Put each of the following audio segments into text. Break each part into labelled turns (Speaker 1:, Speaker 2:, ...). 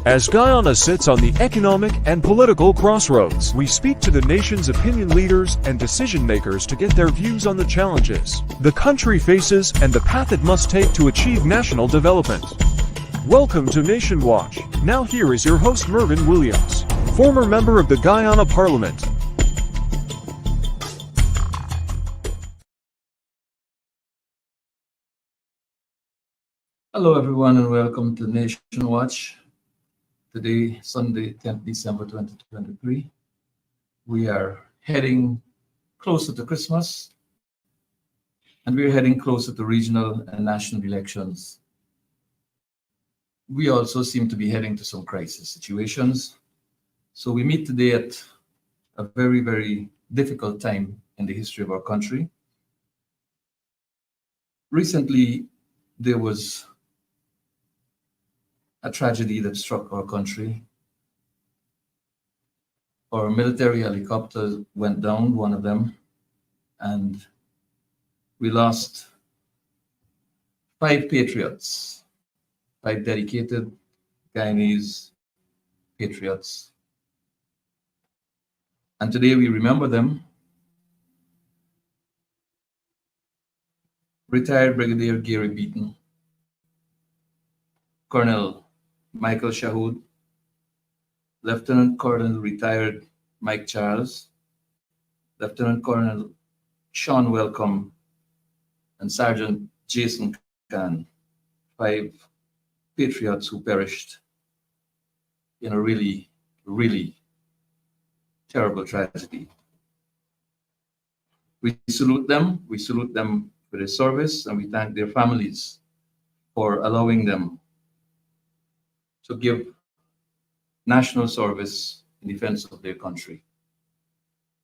Speaker 1: As Guyana sits on the economic and political crossroads, we speak to the nation's opinion leaders and decision makers to get their views on the challenges the country faces and the path it must take to achieve national development. Welcome to Nation Watch. Now here is your host Mervyn Williams, former member of the Guyana Parliament.
Speaker 2: Hello everyone and welcome to Nation Watch. Today, Sunday, 10th December 2023. We are heading closer to Christmas and we're heading closer to regional and national elections. We also seem to be heading to some crisis situations. So we meet today at a very, very difficult time in the history of our country. Recently, there was a tragedy that struck our country. Our military helicopter went down, one of them, and we lost 5 patriots, 5 dedicated Guyanese patriots. And today we remember them. Retired Brigadier Gary Beaton, Colonel Michael Shahood, Lieutenant Colonel retired Mike Charles, Lieutenant Colonel Sean Welcome, and Sergeant Jason Khan, 5 patriots who perished in a really, really terrible tragedy. We salute them for their service, and we thank their families for allowing them to give national service in defense of their country.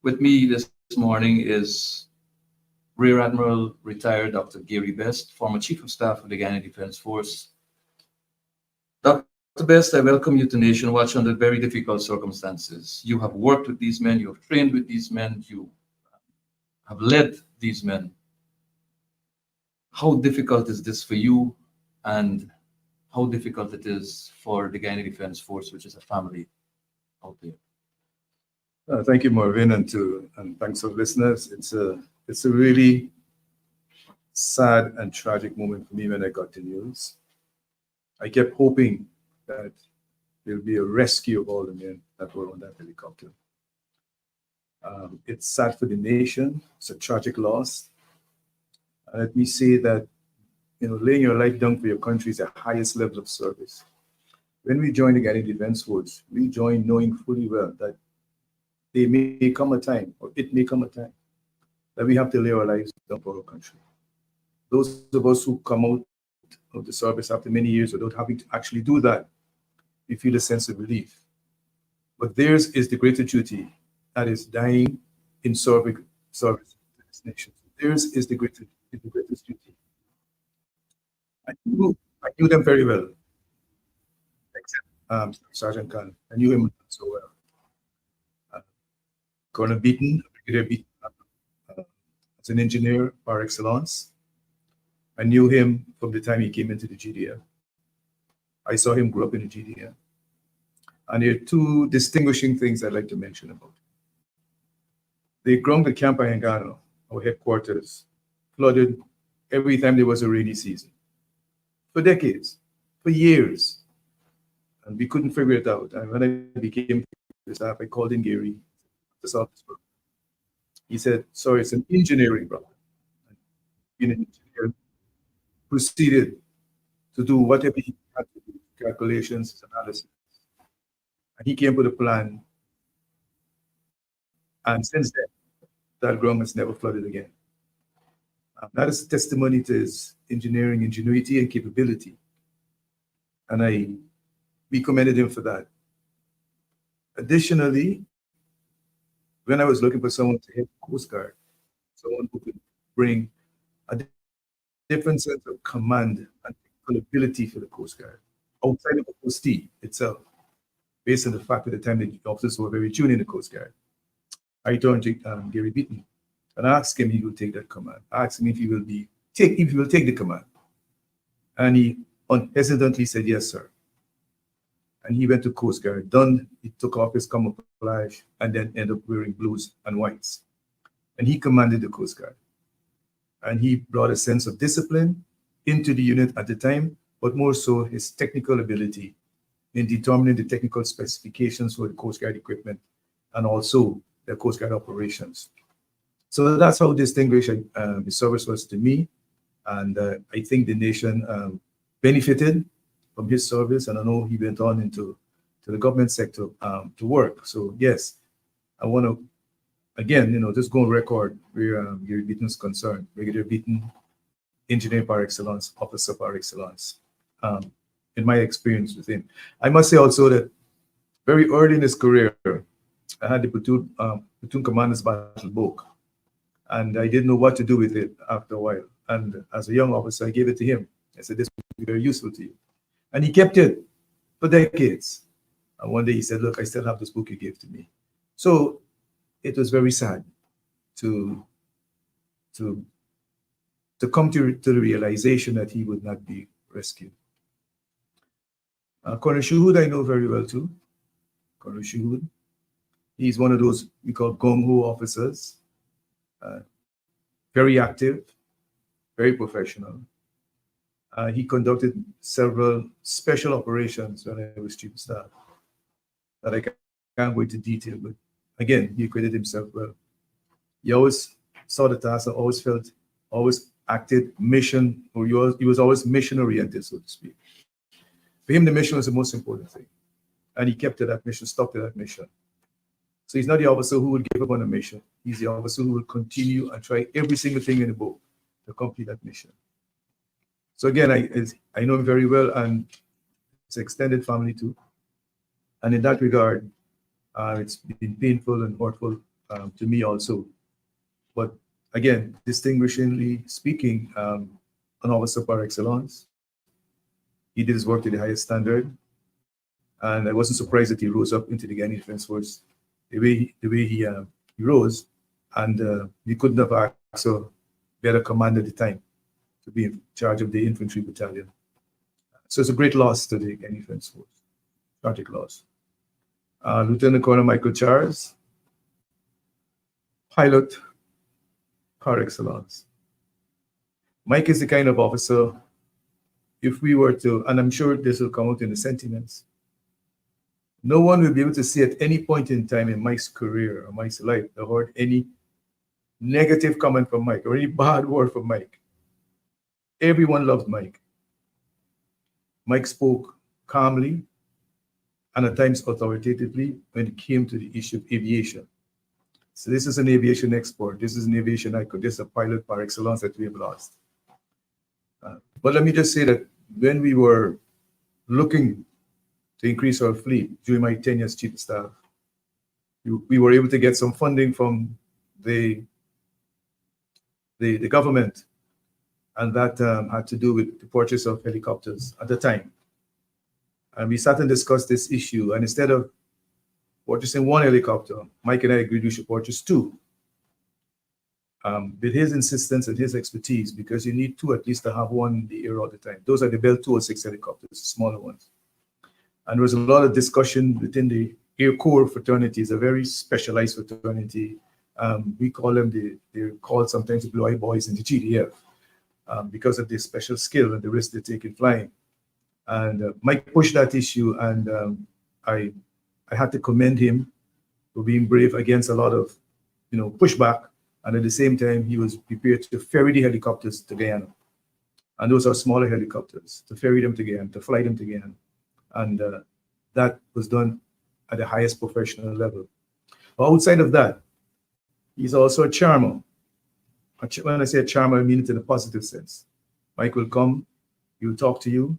Speaker 2: With me this morning is Rear Admiral retired Dr. Gary Best, former Chief of Staff of the Guyana Defense Force. Dr. Best, I welcome you to Nation Watch under very difficult circumstances. You have worked with these men, you have trained with these men, you have led these men. How difficult is this for you, and how difficult it is for the Guyana Defense Force, which is a family out there?
Speaker 3: Thank you, Marvin, and thanks to listeners. It's a really sad and tragic moment for me when I got the news. I kept hoping that there'll be a rescue of all the men that were on that helicopter. It's sad for the nation. It's a tragic loss. And let me say that laying your life down for your country is the highest level of service. When we join the Guyana Defense Force, we join knowing fully well that there may come a time, or it may come a time, that we have to lay our lives down for our country. Those of us who come out of the service after many years without having to actually do that, we feel a sense of relief. But theirs is the greater duty, that is dying in service to this nation. Theirs is the greatest duty. I knew them very well, except Sergeant Khan. I knew him so well. Colonel Beaton, Brigadier Beaton, as an engineer par excellence. I knew him from the time he came into the GDF. I saw him grow up in the GDF. And there are 2 distinguishing things I'd like to mention about him. The ground at Camp Ghana, our headquarters, flooded every time there was a rainy season. For decades, for years. And we couldn't figure it out. And when I became the staff, I called in Gary to solve this problem. He said, sorry, it's an engineering problem. Being an engineer, proceeded to do whatever he had to do, calculations, analysis. And he came with a plan. And since then, that ground has never flooded again. That is a testimony to his engineering ingenuity and capability. And we commended him for that. Additionally, when I was looking for someone to head the Coast Guard, someone who could bring a different sense of command and ability for the Coast Guard, outside of the postee itself, based on the fact at the time that the officers were very junior in the Coast Guard, I turned to Gary Beaton and asked him if he will take that command. I asked him if he will take the command. And he unhesitantly said, yes, sir. and he went to Coast Guard. He took off his camouflage and then ended up wearing blues and whites. And he commanded the Coast Guard. And he brought a sense of discipline into the unit at the time, but more so his technical ability in determining the technical specifications for the Coast Guard equipment and also the Coast Guard operations. So that's how distinguished his service was to me. And I think the nation benefited from his service. And I know he went on into the government sector to work. So yes, I want to, again, just go on record where Gary Beaton is concerned. Brigadier Beaton, engineer par excellence, officer par excellence, in my experience with him. I must say also that very early in his career, I had the platoon commander's battle book, and I didn't know what to do with it after a while. And as a young officer, I gave it to him. I said, this will be very useful to you. And he kept it for decades. And one day he said, look, I still have this book you gave to me. So it was very sad to come to the realization that he would not be rescued. Colonel Shuhud, I know very well too. Colonel Shuhud. He's one of those we call gung-ho officers. Very active, very professional. He conducted several special operations when I was chief of staff that I can't go into detail, but again, he acquitted himself well. He always saw the task and always acted mission, or he was always mission oriented, so to speak. For him, the mission was the most important thing. And he kept to that mission, stuck to that mission. So he's not the officer who will give up on a mission. He's the officer who will continue and try every single thing in the book to complete that mission. So again, I know him very well, and it's extended family too. And in that regard, it's been painful and hurtful to me also. But again, distinguishingly speaking, an officer par excellence. He did his work to the highest standard. And I wasn't surprised that he rose up into the Ghanaian Defense Force the way he rose. And he couldn't have asked a better commander at the time to be in charge of the infantry battalion. So it's a great loss to the Ghanaian Defense Force. Tragic loss. Lieutenant Colonel Michael Charles, pilot par excellence. Mike is the kind of officer, if we were to, and I'm sure this will come out in the sentiments, no one will be able to say at any point in time in Mike's career or Mike's life, I heard any negative comment from Mike or any bad word from Mike. Everyone loved Mike. Mike spoke calmly and at times authoritatively when it came to the issue of aviation. So this is an aviation export. This is an aviation icon. This is a pilot par excellence that we have lost. But let me just say that when we were looking to increase our fleet during my tenure as chief of staff, we were able to get some funding from the government, and that had to do with the purchase of helicopters at the time. And we sat and discussed this issue, and instead of purchasing one helicopter, Mike and I agreed we should purchase two. With his insistence and his expertise, because you need two at least to have one in the air all the time. Those are the Bell 206 helicopters, the smaller ones. And there was a lot of discussion within the Air Corps fraternity. It's a very specialized fraternity. We call them, they're called sometimes the Blue Eye Boys in the GDF because of their special skill and the risk they take in flying. And Mike pushed that issue, and I had to commend him for being brave against a lot of, pushback. And at the same time, he was prepared to ferry the helicopters to Guyana. And those are smaller helicopters, to ferry them to Guyana, to fly them to Guyana. And that was done at the highest professional level. But outside of that, he's also a charmer. When I say a charmer, I mean it in a positive sense. Mike will come, he will talk to you,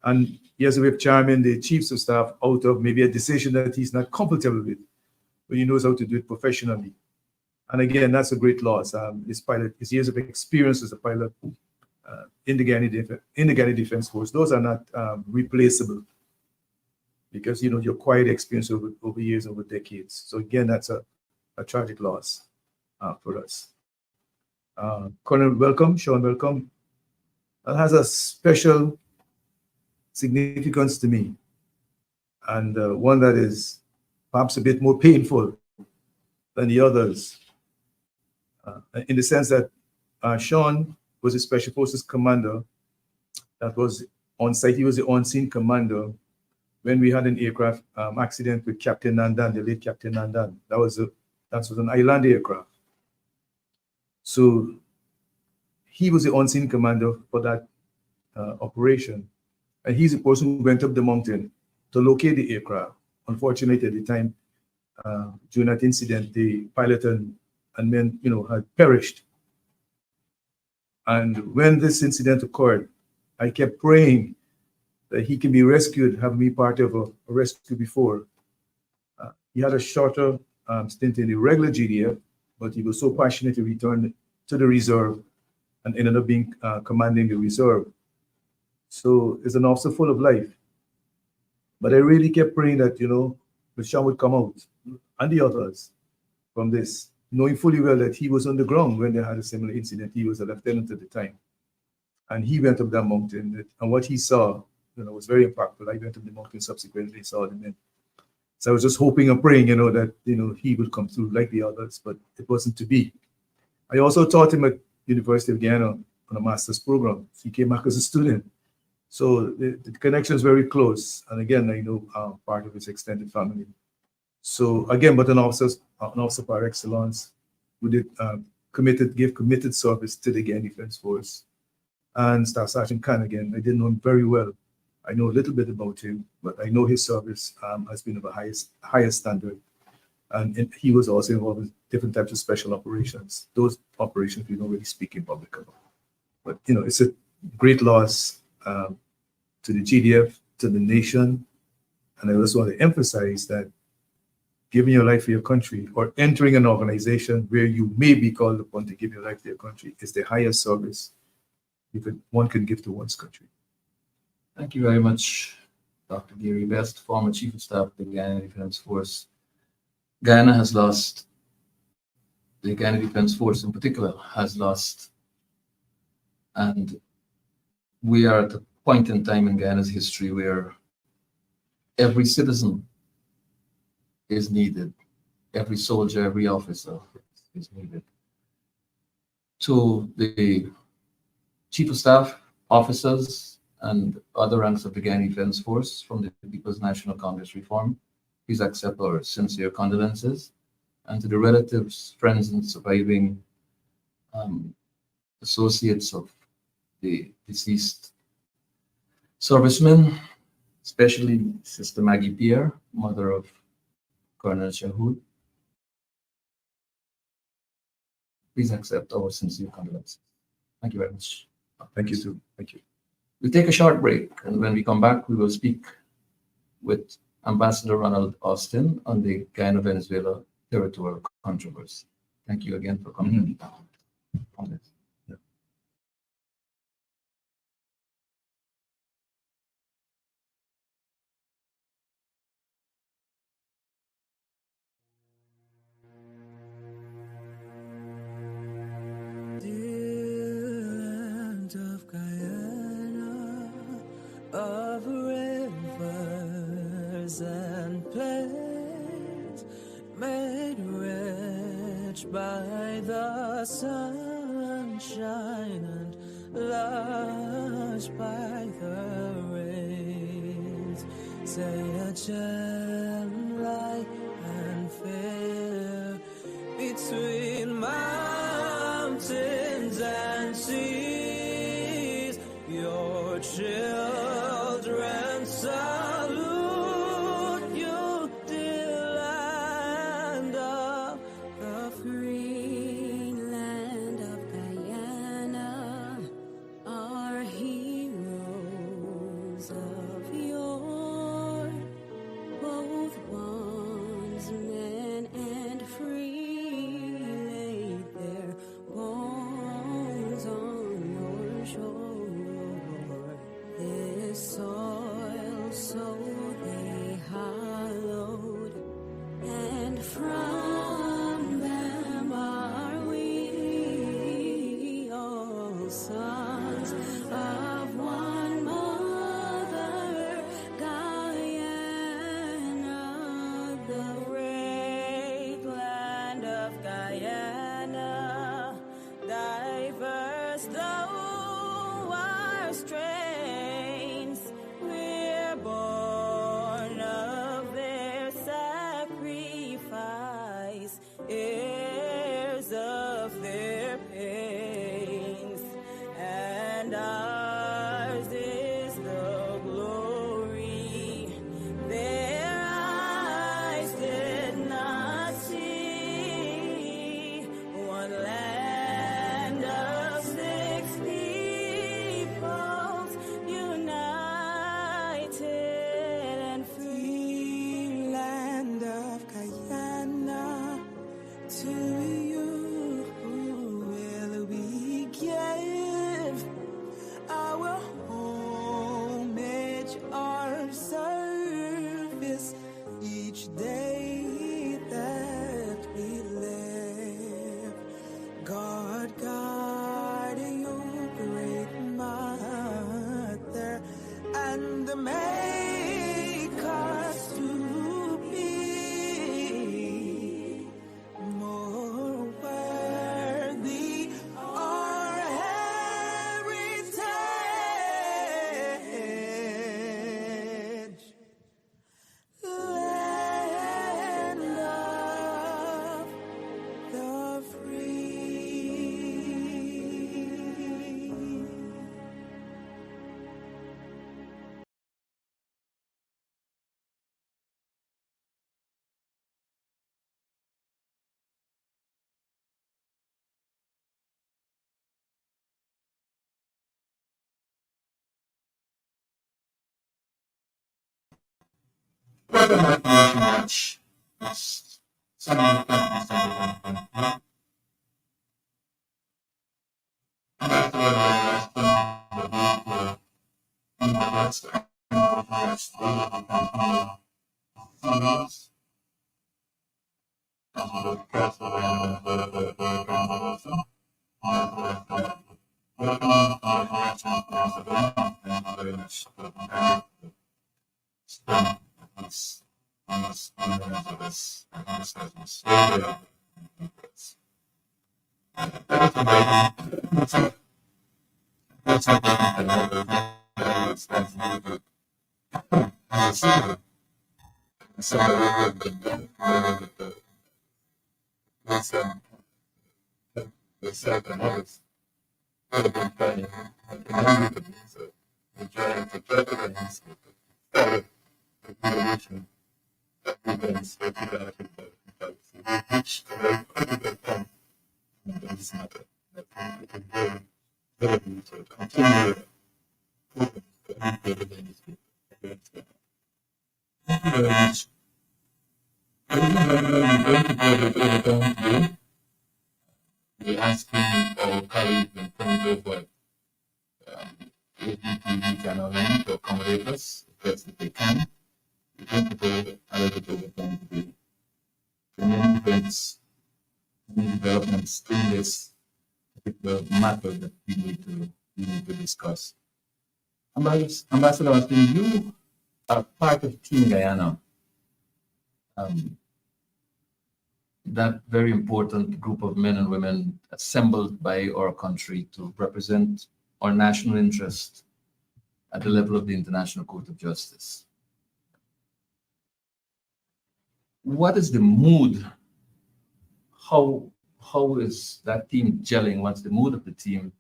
Speaker 3: and he has a way of charming the chiefs of staff out of maybe a decision that he's not comfortable with, but he knows how to do it professionally. And again, that's a great loss. His years of experience as a pilot in the Ghanaian Defense Force, those are not replaceable, because you acquired experience over years, over decades. So again, that's a tragic loss for us. Colonel Welcome, Sean Welcome, that has a special significance to me. and one that is perhaps a bit more painful than the others, in the sense that Sean was a Special Forces commander that was on site. He was the on-scene commander when we had an aircraft accident with Captain Nandan, the late Captain Nandan. That was an island aircraft. So he was the on-scene commander for that operation. And he's the person who went up the mountain to locate the aircraft. Unfortunately, at the time, during that incident, the pilot and men, had perished. And when this incident occurred, I kept praying that he can be rescued, having been part of a rescue before. He had a shorter stint in the regular GDF, but he was so passionate to return to the reserve and ended up being commanding the reserve. So it's an officer full of life. But I really kept praying that, Sean would come out, and the others, from this, knowing fully well that he was on the ground when they had a similar incident. He was a lieutenant at the time. And he went up that mountain, and what he saw, was very impactful. I went up the mountain subsequently, saw the men. So I was just hoping and praying, that, he would come through like the others, but it wasn't to be. I also taught him at University of Guyana on a master's program. He came back as a student. So the connection is very close. And again, I know part of his extended family. So again, but an officer par excellence who did gave committed service to the Guyana Defense Force. And Staff Sergeant Khan, again, I didn't know him very well. I know a little bit about him, but I know his service has been of the highest standard. And he was also involved in different types of special operations. Those operations we don't really speak in public about. But, it's a great loss to the GDF, to the nation. And I just want to emphasize that giving your life for your country or entering an organization where you may be called upon to give your life to your country is the highest service one can give to one's country.
Speaker 2: Thank you very much, Dr. Gary Best, former Chief of Staff of the Guyana Defense Force. Guyana has lost, the Guyana Defense Force in particular has lost, and we are at a point in time in Guyana's history where every citizen is needed, every soldier, every officer is needed. So the Chief of Staff, officers, and other ranks of the Guyana Defense Force from the People's National Congress Reform, please accept our sincere condolences. And to the relatives, friends, and surviving associates of the deceased servicemen, especially Sister Maggie Pierre, mother of Colonel Shahood, please accept our sincere condolences. Thank you very much.
Speaker 3: Thank you, too. Thank you.
Speaker 2: We'll take a short break, and when we come back, we will speak with Ambassador Ronald Austin on the Guyana-Venezuela territorial controversy. Thank you again for coming on this.
Speaker 4: Of Guyana, of rivers and plains, made rich by the sunshine and lush by the rains. Say a gem light and fair between mountains and seas. Your children salute you, dear land of the free land of Guyana. Our heroes of yore, both bondsmen and free, laid their bones on your shore.
Speaker 2: another information watch. It's something that we're asking our colleagues in terms of what ABTV can arrange to accommodate us, if that's what they can. The principal eligible is going to be the main events, new developments in this particular matter that we need to discuss. Ambassador Austin, you are part of Team Guyana. That very important group of men and women assembled by our country to represent our national interest at the level of the International Court of Justice. What is the mood? How is that team gelling? What's the mood of the team?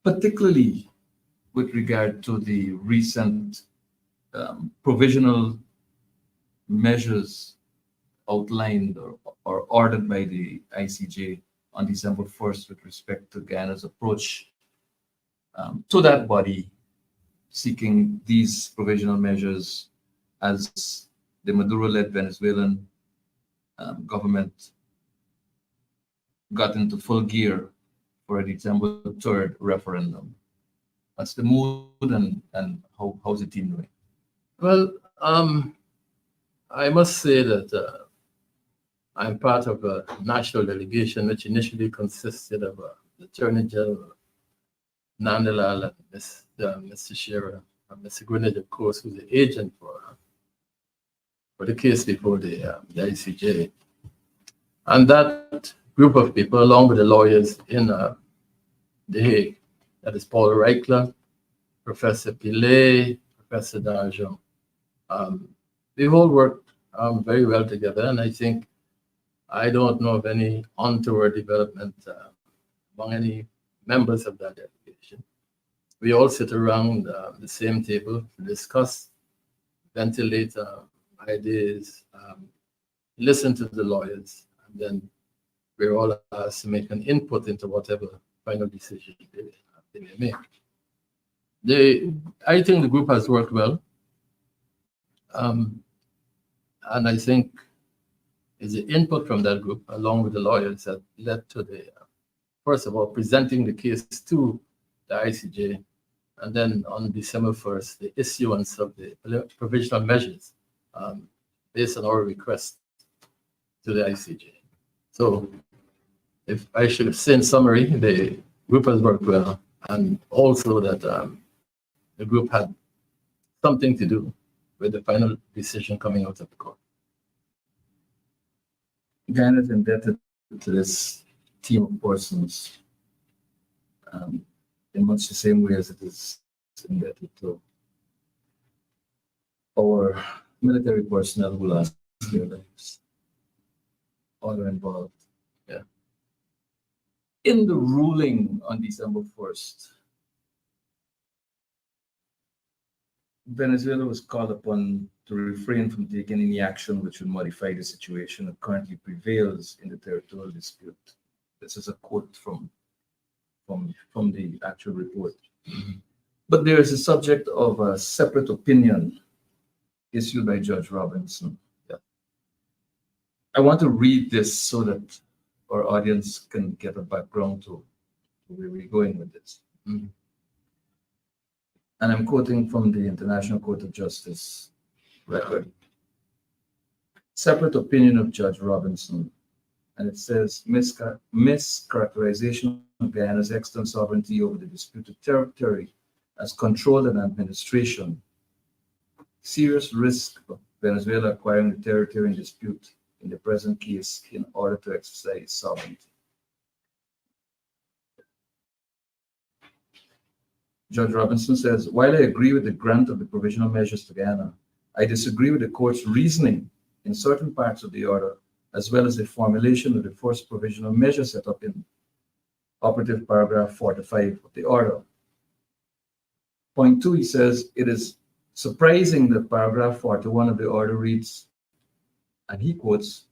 Speaker 2: Particularly with regard to the recent provisional measures outlined or ordered by the ICJ on December 1st with respect to Guyana's approach to that body, seeking these provisional measures as the Maduro-led Venezuelan government got into full gear for a December 3rd referendum. What's the mood and how's the team doing?
Speaker 5: Well, I must say that I'm part of a national delegation which initially consisted of the Attorney General Nandalal and Mr. Shearer and Mr. Greenidge, of course, who's the agent for the case before the ICJ. And that group of people, along with the lawyers in The Hague, that is Paul Reichler, Professor Pillay, Professor Darjon. We've all worked very well together, and I don't know of any untoward development among any members of that delegation. We all sit around the same table to discuss, ventilate ideas, listen to the lawyers, and then we're all asked to make an input into whatever final decision they may make. I think the group has worked well. And I think it's the input from that group, along with the lawyers, that led to first of all, presenting the case to the ICJ, and then on December 1st, the issuance of the provisional measures based on our request to the ICJ. So, if I should say in summary, the group has worked well, and also that the group had something to do with the final decision coming out of the court.
Speaker 2: Guyana is indebted to this team of persons in much the same way as it is indebted to our military personnel who lost their lives. All are involved. Yeah. In the ruling on December 1st, Venezuela was called upon to refrain from taking any action which would modify the situation that currently prevails in the territorial dispute. This is a quote from the actual report. But there is a subject of a separate opinion issued by Judge Robinson. Yeah. I want to read this so that our audience can get a background to where we're going with this. And I'm quoting from the International Court of Justice record. Separate opinion of Judge Robinson. And it says, mischaracterization of Guyana's external sovereignty over the disputed territory as control and administration. Serious risk of Venezuela acquiring the territory in dispute in the present case in order to exercise sovereignty. Judge Robinson says, while I agree with the grant of the provisional measures to Guyana, I disagree with the court's reasoning in certain parts of the order, as well as the formulation of the first provisional measure set up in operative paragraph 45 of the order. Point 2, he says, it is surprising that paragraph 41 of the order reads, and he quotes,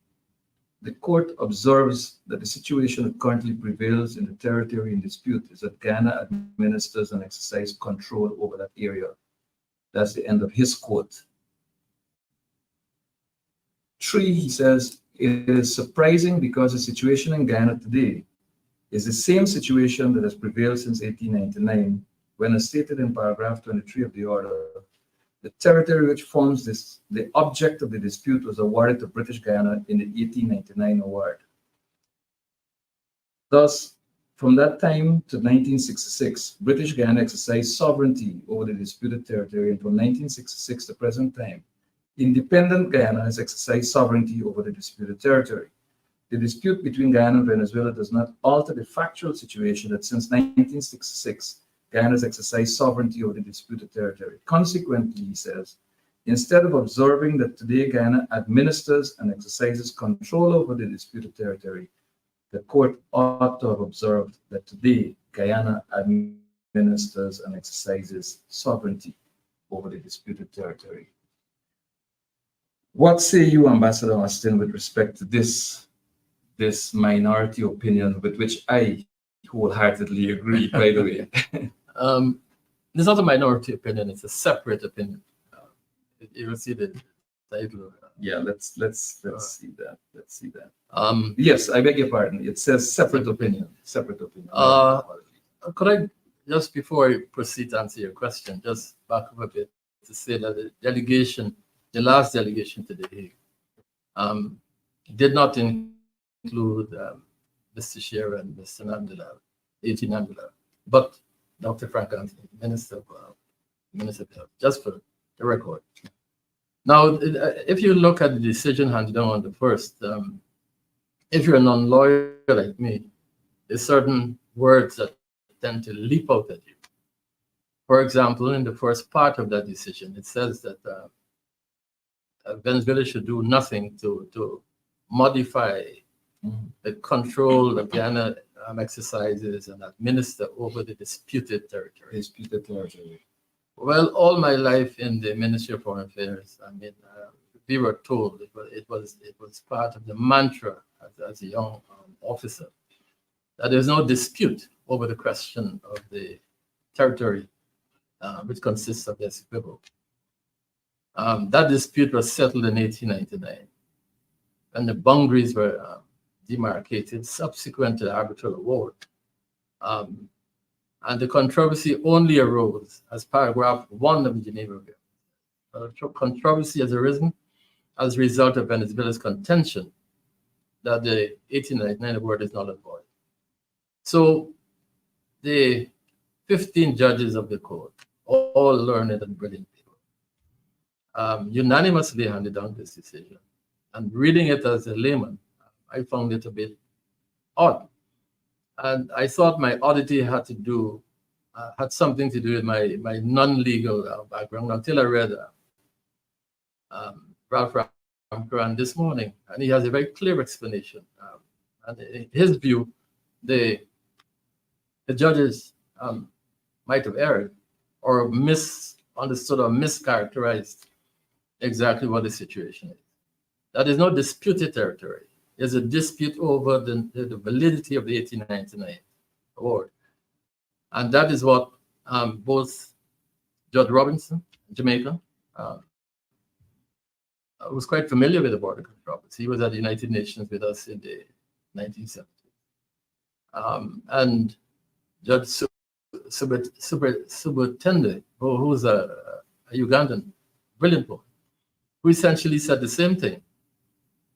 Speaker 2: the court observes that the situation that currently prevails in the territory in dispute is that Guyana administers and exercises control over that area. That's the end of his quote. 3, he says, it is surprising because the situation in Guyana today is the same situation that has prevailed since 1899, when, as stated in paragraph 23 of the order, the territory which forms the object of the dispute was awarded to British Guyana in the 1899 award. Thus, from that time to 1966, British Guyana exercised sovereignty over the disputed territory until 1966, the present time. Independent Guyana has exercised sovereignty over the disputed territory. The dispute between Guyana and Venezuela does not alter the factual situation that since 1966, Guyana has exercised sovereignty over the disputed territory. Consequently, he says, instead of observing that today Guyana administers and exercises control over the disputed territory, the court ought to have observed that today Guyana administers and exercises sovereignty over the disputed territory. What say you, Ambassador Austin, with respect to this minority opinion with which I wholeheartedly agree, by the way?
Speaker 5: It's not a minority opinion, it's a separate opinion. You will see the title.
Speaker 2: Yeah, let's see that. Let's see that. Yes, I beg your pardon. It says separate opinion. Separate opinion.
Speaker 5: Could I, just before I proceed to answer your question, just back up a bit to say that the delegation, the last delegation to the Hague, did not include Mr. Shearer and Mr. Nandela, A.T. Nandela, but Dr. Frank Anthony, Minister of Health, just for the record. Now, if you look at the decision handed down on the first, if you're a non-lawyer like me, there's certain words that tend to leap out at you. For example, in the first part of that decision, it says that Venezuela should do nothing to modify the control that Guyana exercises and administer over the disputed territory. Well, all my life in the Ministry of Foreign Affairs, I mean, we were told it was part of the mantra as a young officer that there's no dispute over the question of the territory, which consists of the Essequibo. That dispute was settled in 1899, and the boundaries were demarcated subsequent to the arbitral award. And the controversy only arose as paragraph 1 of the Geneva Agreement. Controversy has arisen as a result of Venezuela's contention that the 1899 award is null and void. So the 15 judges of the court, all learned and brilliant people, unanimously handed down this decision. And reading it as a layman, I found it a bit odd. And I thought my oddity had something to do with my non-legal background until I read Ralph Ramkaran this morning, and he has a very clear explanation. And in his view, the judges might have erred or misunderstood or mischaracterized exactly what the situation is. That is not disputed territory. There's a dispute over the validity of the 1899 award. And that is what both Judge Robinson, Jamaica, was quite familiar with the border controversy. He was at the United Nations with us in the 1970s. And Judge Subutende, who's a Ugandan, brilliant boy, who essentially said the same thing,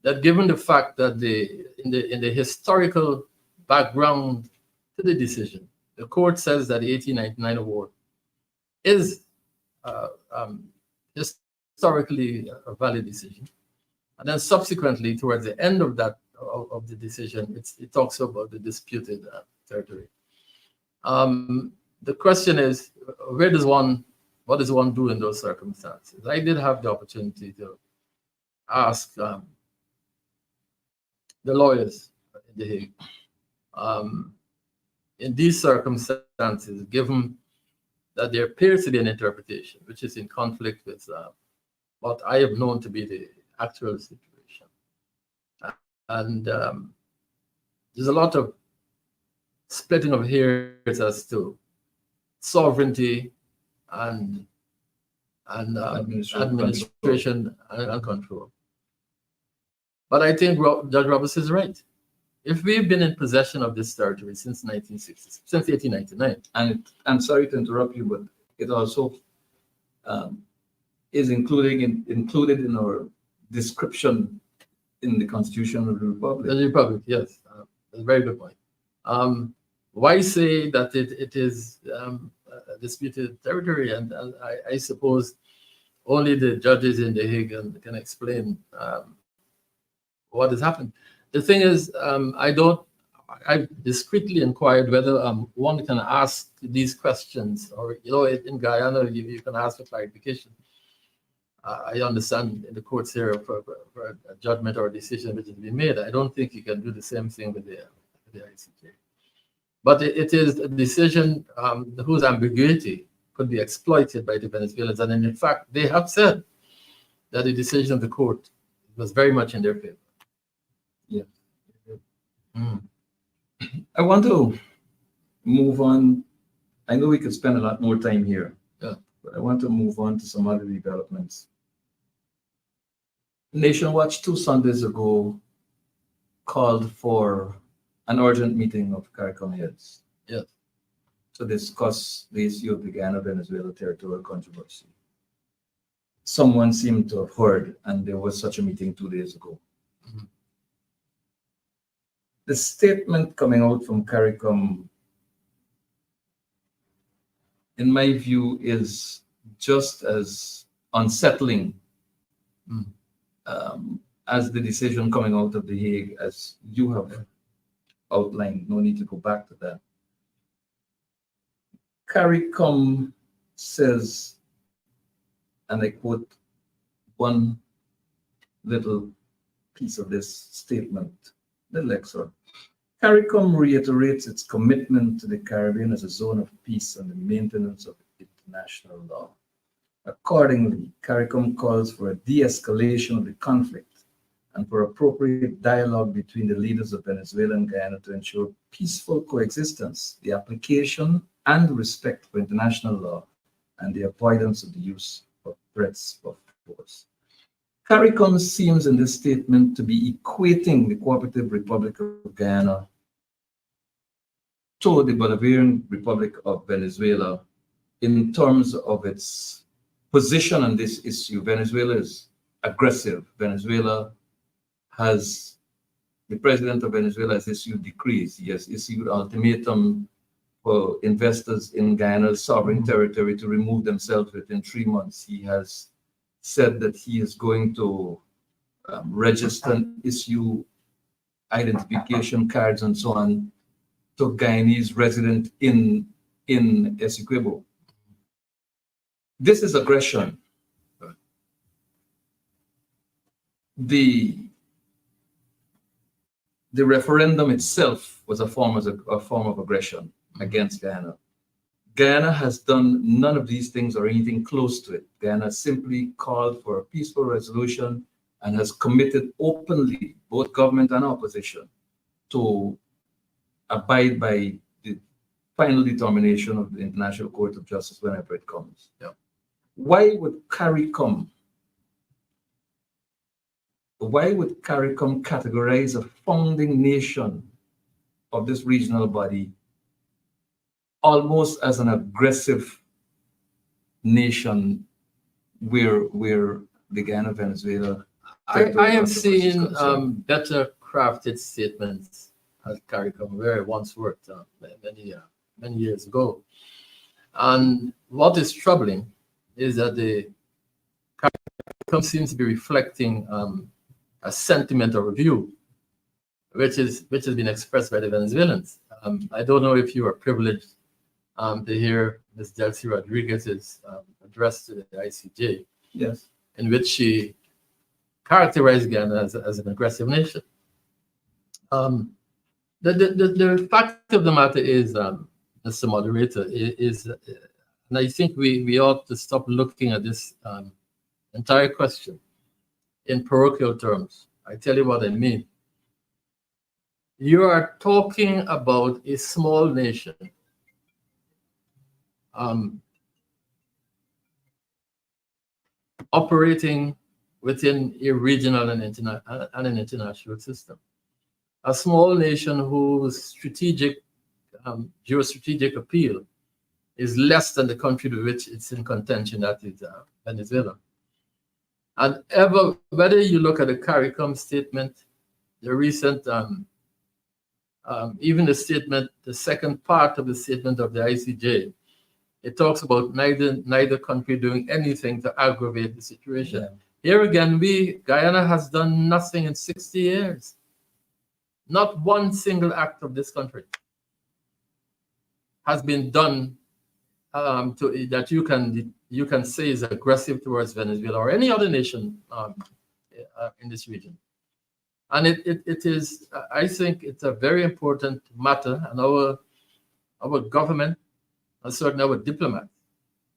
Speaker 5: that given the fact that in the historical background to the decision, the court says that the 1899 award is historically a valid decision. And then subsequently, towards the end of that of the decision, it talks about the disputed territory. The question is, what does one do in those circumstances? I did have the opportunity to ask the lawyers in The Hague, in these circumstances, given that there appears to be an interpretation which is in conflict with what I have known to be the actual situation. And there's a lot of splitting of hairs as to sovereignty and administration and control. But I think Judge Roberts is right. If we've been in possession of this territory since 1960, since 1899,
Speaker 2: And I'm sorry to interrupt you, but it also is included in our description in the Constitution of the Republic.
Speaker 5: the Republic, yes, that's a very good point. Why say that it is a disputed territory? And I suppose only the judges in The Hague can explain what has happened. The thing is, I discreetly inquired whether one can ask these questions, or in Guyana you can ask for clarification. I understand in the courts here for a judgment or a decision which has been made. I don't think you can do the same thing with the ICJ. But it is a decision whose ambiguity could be exploited by the Venezuelans, and in fact, they have said that the decision of the court was very much in their favor.
Speaker 2: Yeah. I want to move on. I know we could spend a lot more time here,
Speaker 5: Yeah.
Speaker 2: but I want to move on to some other developments. Nation Watch 2 Sundays ago called for an urgent meeting of CARICOM heads.
Speaker 5: Yes.
Speaker 2: To discuss the issue of the Guyana-Venezuela territorial controversy. Someone seemed to have heard, and there was such a meeting 2 days ago.
Speaker 5: Mhm.
Speaker 2: The statement coming out from CARICOM, in my view, is just as unsettling as the decision coming out of The Hague, as you have outlined. No need to go back to that. CARICOM says, and I quote one little piece of this statement, little excerpt. CARICOM reiterates its commitment to the Caribbean as a zone of peace and the maintenance of international law. Accordingly, CARICOM calls for a de-escalation of the conflict and for appropriate dialogue between the leaders of Venezuela and Guyana to ensure peaceful coexistence, the application and respect for international law, and the avoidance of the use of threats of force. CARICOM seems in this statement to be equating the Cooperative Republic of Guyana to the Bolivarian Republic of Venezuela in terms of its position on this issue. Venezuela is aggressive. The president of Venezuela has issued decrees. He has issued ultimatum for investors in Guyana's sovereign territory to remove themselves within 3 months. He has said that he is going to register and issue identification cards and so on to Guyanese resident in Essequibo. This is aggression. The referendum itself was a form of aggression against Guyana. Guyana has done none of these things or anything close to it. Guyana simply called for a peaceful resolution and has committed openly, both government and opposition, to abide by the final determination of the International Court of Justice whenever it comes.
Speaker 5: Yeah.
Speaker 2: Why would CARICOM why would CARICOM categorize a founding nation of this regional body almost as an aggressive nation where the Guyana Venezuela?
Speaker 5: I have seen better crafted statements at CARICOM, where I once worked many years ago. And what is troubling is that the CARICOM seems to be reflecting a sentiment or a view, which has been expressed by the Venezuelans. I don't know if you are privileged to hear Ms. Delcy Rodriguez's address to the ICJ,
Speaker 2: Yes.
Speaker 5: in which she characterized Ghana as an aggressive nation. The fact of the matter is, Mr. Moderator, and I think we ought to stop looking at this entire question in parochial terms. I tell you what I mean. You are talking about a small nation operating within a regional and an international system. A small nation whose strategic, geostrategic appeal is less than the country with which it's in contention, that is Venezuela. And whether you look at the CARICOM statement, the recent, even the statement, the second part of the statement of the ICJ, it talks about neither country doing anything to aggravate the situation. Yeah. Here again, Guyana has done nothing in 60 years. Not one single act of this country has been done that you can say is aggressive towards Venezuela or any other nation in this region. And it is, I think it's a very important matter, and our government, and certainly our diplomats,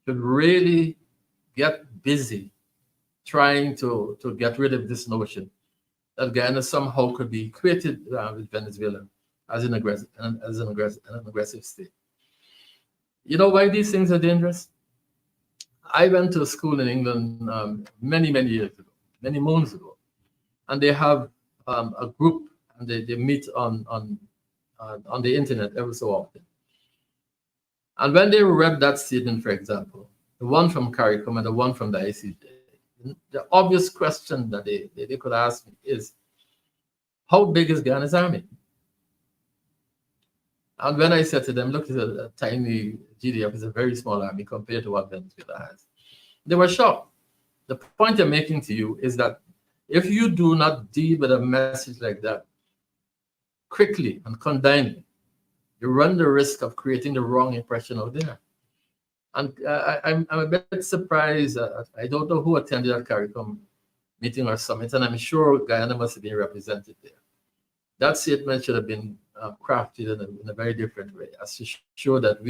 Speaker 5: should really get busy trying to get rid of this notion that Guyana somehow could be equated with Venezuela as an aggressive state. You know why these things are dangerous? I went to a school in England many years ago, many moons ago, and they have a group, and they meet on the internet every so often. And when they read that statement, for example, the one from CARICOM and the one from the ICJ, the obvious question that they could ask me is, how big is Ghana's army? And when I said to them, look, it's a tiny GDF, it's a very small army compared to what Venezuela has, they were shocked. The point I'm making to you is that if you do not deal with a message like that quickly and condimely, you run the risk of creating the wrong impression out there. And I'm a bit surprised. I don't know who attended that CARICOM meeting or summit, and I'm sure Guyana must have been represented there. That statement should have been crafted in a very different way, as to show that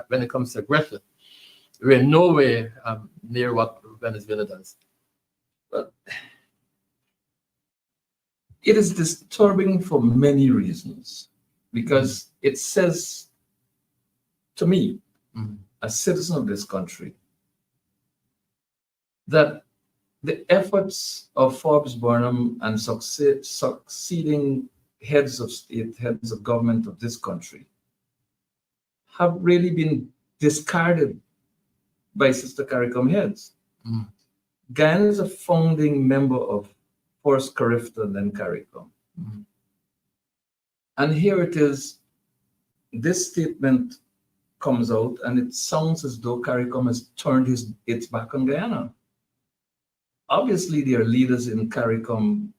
Speaker 5: when it comes to aggression, we're in no way near what Venezuela does.
Speaker 2: But it is disturbing for many reasons, because it says to me, a citizen of this country, that the efforts of Forbes Burnham and succeeding heads of state, heads of government of this country have really been discarded by Sister CARICOM heads. Guyana is a founding member of first CARIFTA and then CARICOM. And here it is, this statement comes out, and it sounds as though CARICOM has turned its back on Guyana. Obviously, there are leaders in CARICOM,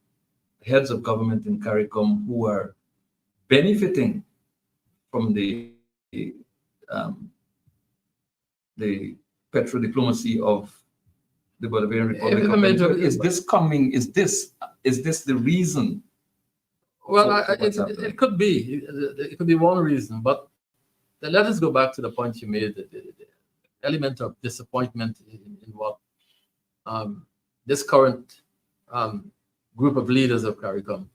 Speaker 2: heads of government in CARICOM, who are benefiting from the petrodiplomacy of the Bolivarian Republic of Venezuela. Is this the reason?
Speaker 5: Well, it could be. It could be one reason, but let us go back to the point you made, the element of disappointment in what this current group of leaders of CARICOM,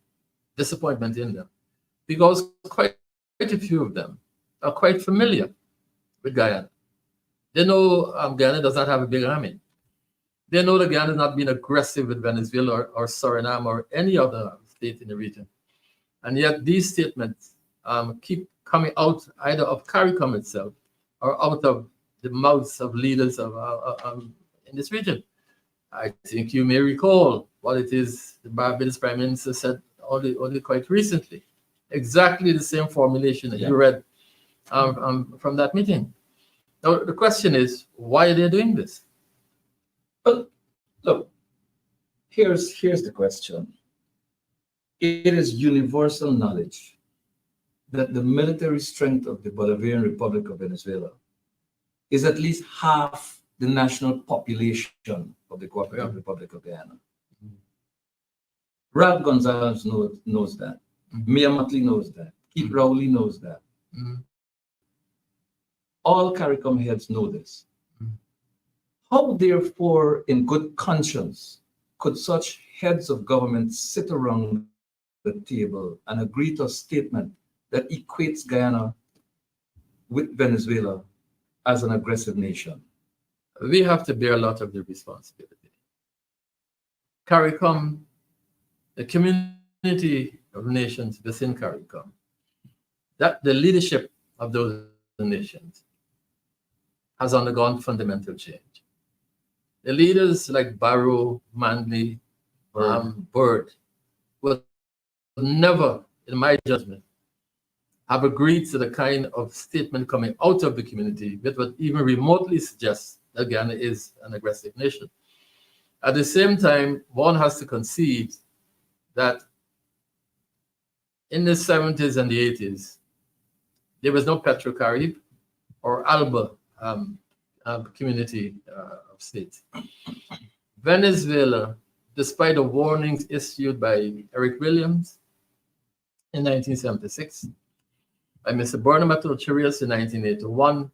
Speaker 5: disappointment in them, because quite a few of them are quite familiar with Guyana. They know Guyana does not have a big army. They know that Guyana has not been aggressive with Venezuela or Suriname or any other state in the region. And yet these statements keep coming out either of CARICOM itself or out of the mouths of leaders in this region. I think you may recall what it is the Barbados Prime Minister said only quite recently. Exactly the same formulation that you read from that meeting. Now, the question is, why are they doing this?
Speaker 2: Well, look, here's the question. It is universal knowledge that the military strength of the Bolivarian Republic of Venezuela is at least half the national population of the Cooperative Republic of Guyana. Ralph Gonzalez knows that. Mia Motley knows that. Keith Rowley knows that. All CARICOM heads know this. How, therefore, in good conscience, could such heads of government sit around the table and agree to a statement that equates Guyana with Venezuela as an aggressive nation?
Speaker 5: We have to bear a lot of the responsibility. CARICOM, the community of nations within CARICOM, that the leadership of those nations has undergone fundamental change. The leaders like Barrow, Manley, Byrd will never, in my judgment, have agreed to the kind of statement coming out of the community that would even remotely suggest that Guyana is an aggressive nation. At the same time, one has to concede that in the 70s and the 80s, there was no Petrocarib or ALBA community of states. Venezuela, despite the warnings issued by Eric Williams in 1976, by Mr. Burnham Atulcherius in 1981,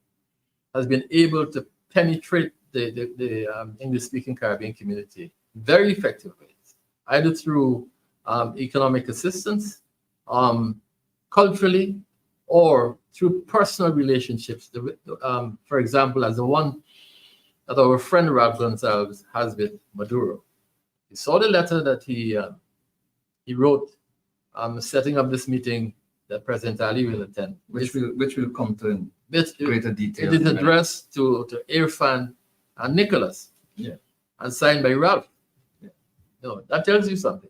Speaker 5: has been able to penetrate the English-speaking Caribbean community very effectively, either through economic assistance, culturally, or through personal relationships. For example, as the one that our friend Ralph Gonzalez has with Maduro. He saw the letter that he wrote setting up this meeting that President Ali will attend,
Speaker 2: Which will come to in greater detail.
Speaker 5: It is addressed to Irfan and Nicholas, and signed by Ralph. That tells you something.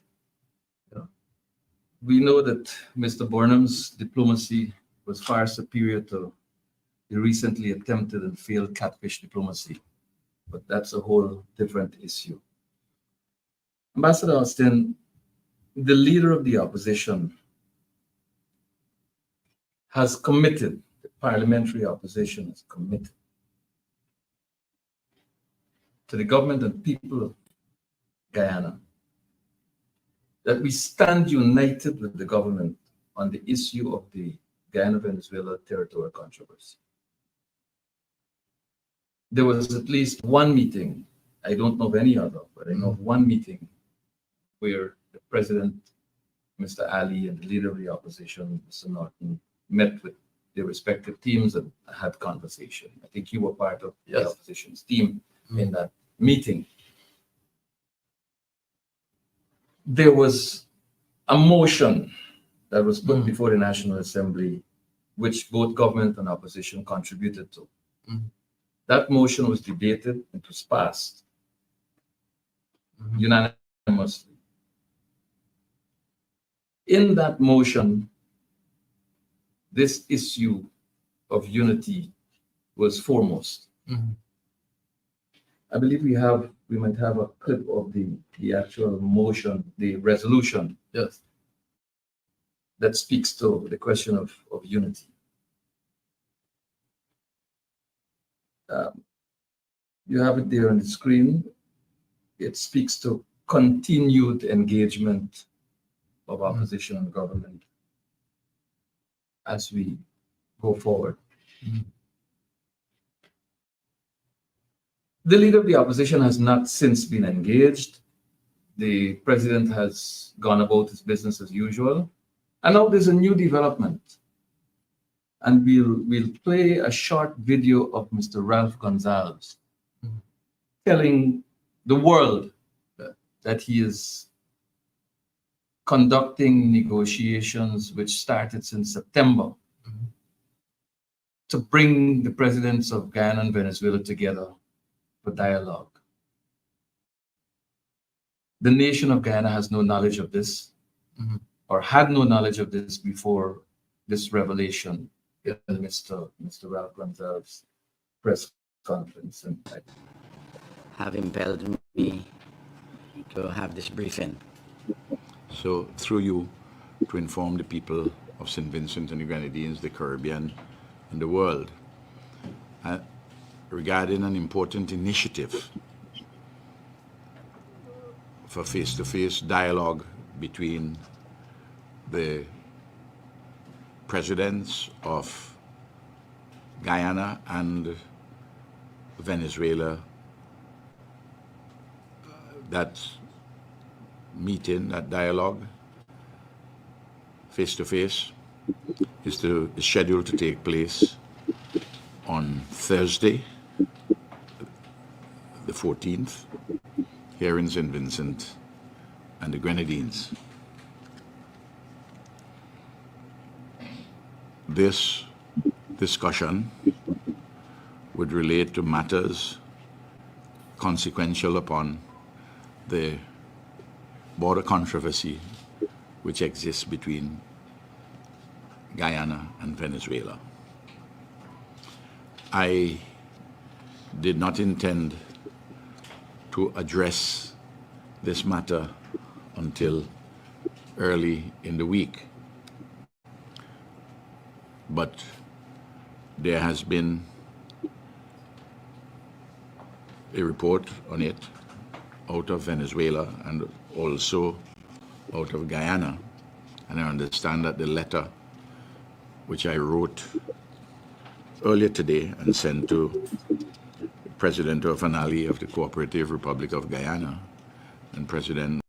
Speaker 2: We know that Mr. Burnham's diplomacy was far superior to the recently attempted and failed catfish diplomacy, but that's a whole different issue. Ambassador Austin, the leader of the opposition has committed, the parliamentary opposition is committed to the government and people of Guyana that we stand united with the government on the issue of the Guyana-Venezuela territorial controversy. There was at least one meeting, I don't know of any other, but I know of one meeting where the president, Mr. Ali, and the leader of the opposition, Mr. Norton, met with their respective teams and had conversation. I think you were part of the opposition's team in that meeting. There was a motion that was put before the National Assembly, which both government and opposition contributed to. That motion was debated and it was passed unanimously. In that motion, this issue of unity was foremost. I believe we might have a clip of the actual motion, the resolution.
Speaker 5: Yes.
Speaker 2: That speaks to the question of unity. You have it there on the screen. It speaks to continued engagement of opposition and government as we go forward. The leader of the opposition has not since been engaged. The president has gone about his business as usual. And now there's a new development. And we'll play a short video of Mr. Ralph Gonzalez telling the world that he is conducting negotiations which started since September to bring the presidents of Guyana and Venezuela together for dialogue. The nation of Guyana has no knowledge of this, or had no knowledge of this before this revelation in Mr. Ralph Gonzalez's press conference. And
Speaker 6: have impelled me to have this briefing.
Speaker 7: So, through you, to inform the people of St. Vincent and the Grenadines, the Caribbean, and the world regarding an important initiative for face-to-face dialogue between the presidents of Guyana and Venezuela. That meeting, that dialogue, face-to-face, is scheduled to take place on Thursday, the 14th, here in St. Vincent and the Grenadines. This discussion would relate to matters consequential upon the border controversy which exists between Guyana and Venezuela. I did not intend to address this matter until early in the week, but there has been a report on it out of Venezuela and also out of Guyana, and I understand that the letter which I wrote earlier today and sent to President Ofanali of the Cooperative Republic of Guyana and President.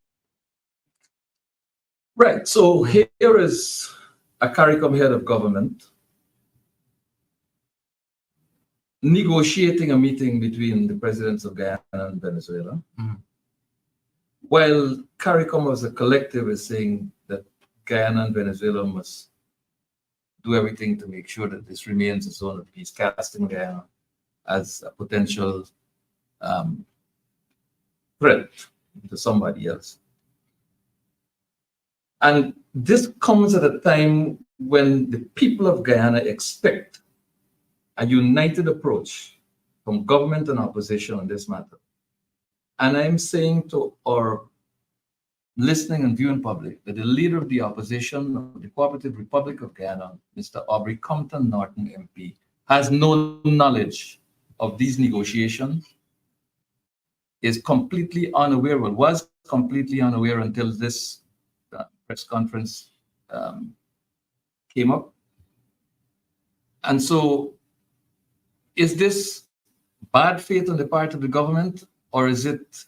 Speaker 2: right, so here is a CARICOM head of government negotiating a meeting between the presidents of Guyana and Venezuela, while CARICOM as a collective is saying that Guyana and Venezuela must do everything to make sure that this remains a zone of peace, casting Guyana as a potential threat to somebody else. And this comes at a time when the people of Guyana expect a united approach from government and opposition on this matter. And I'm saying to our listening and viewing public that the leader of the opposition of the Cooperative Republic of Guyana, Mr. Aubrey Compton Norton MP, has no knowledge of these negotiations, is completely unaware, well, was completely unaware until this press conference came up. And so, is this bad faith on the part of the government, or is it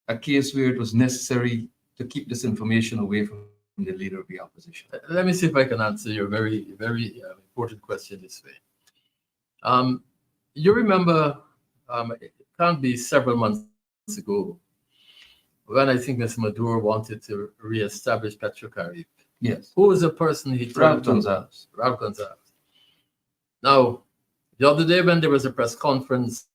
Speaker 2: a case where it was necessary to keep this information away from the leader of the opposition?
Speaker 5: Let me see if I can answer your very, very important question this way. You remember, it can't be several months ago, when I think Mr. Maduro wanted to reestablish Petrocaribe.
Speaker 2: Yes.
Speaker 5: Who was the person he
Speaker 2: Ralph
Speaker 5: told to?
Speaker 2: Gonzalez.
Speaker 5: Ralph Gonzalez. Now, the other day when there was a press conference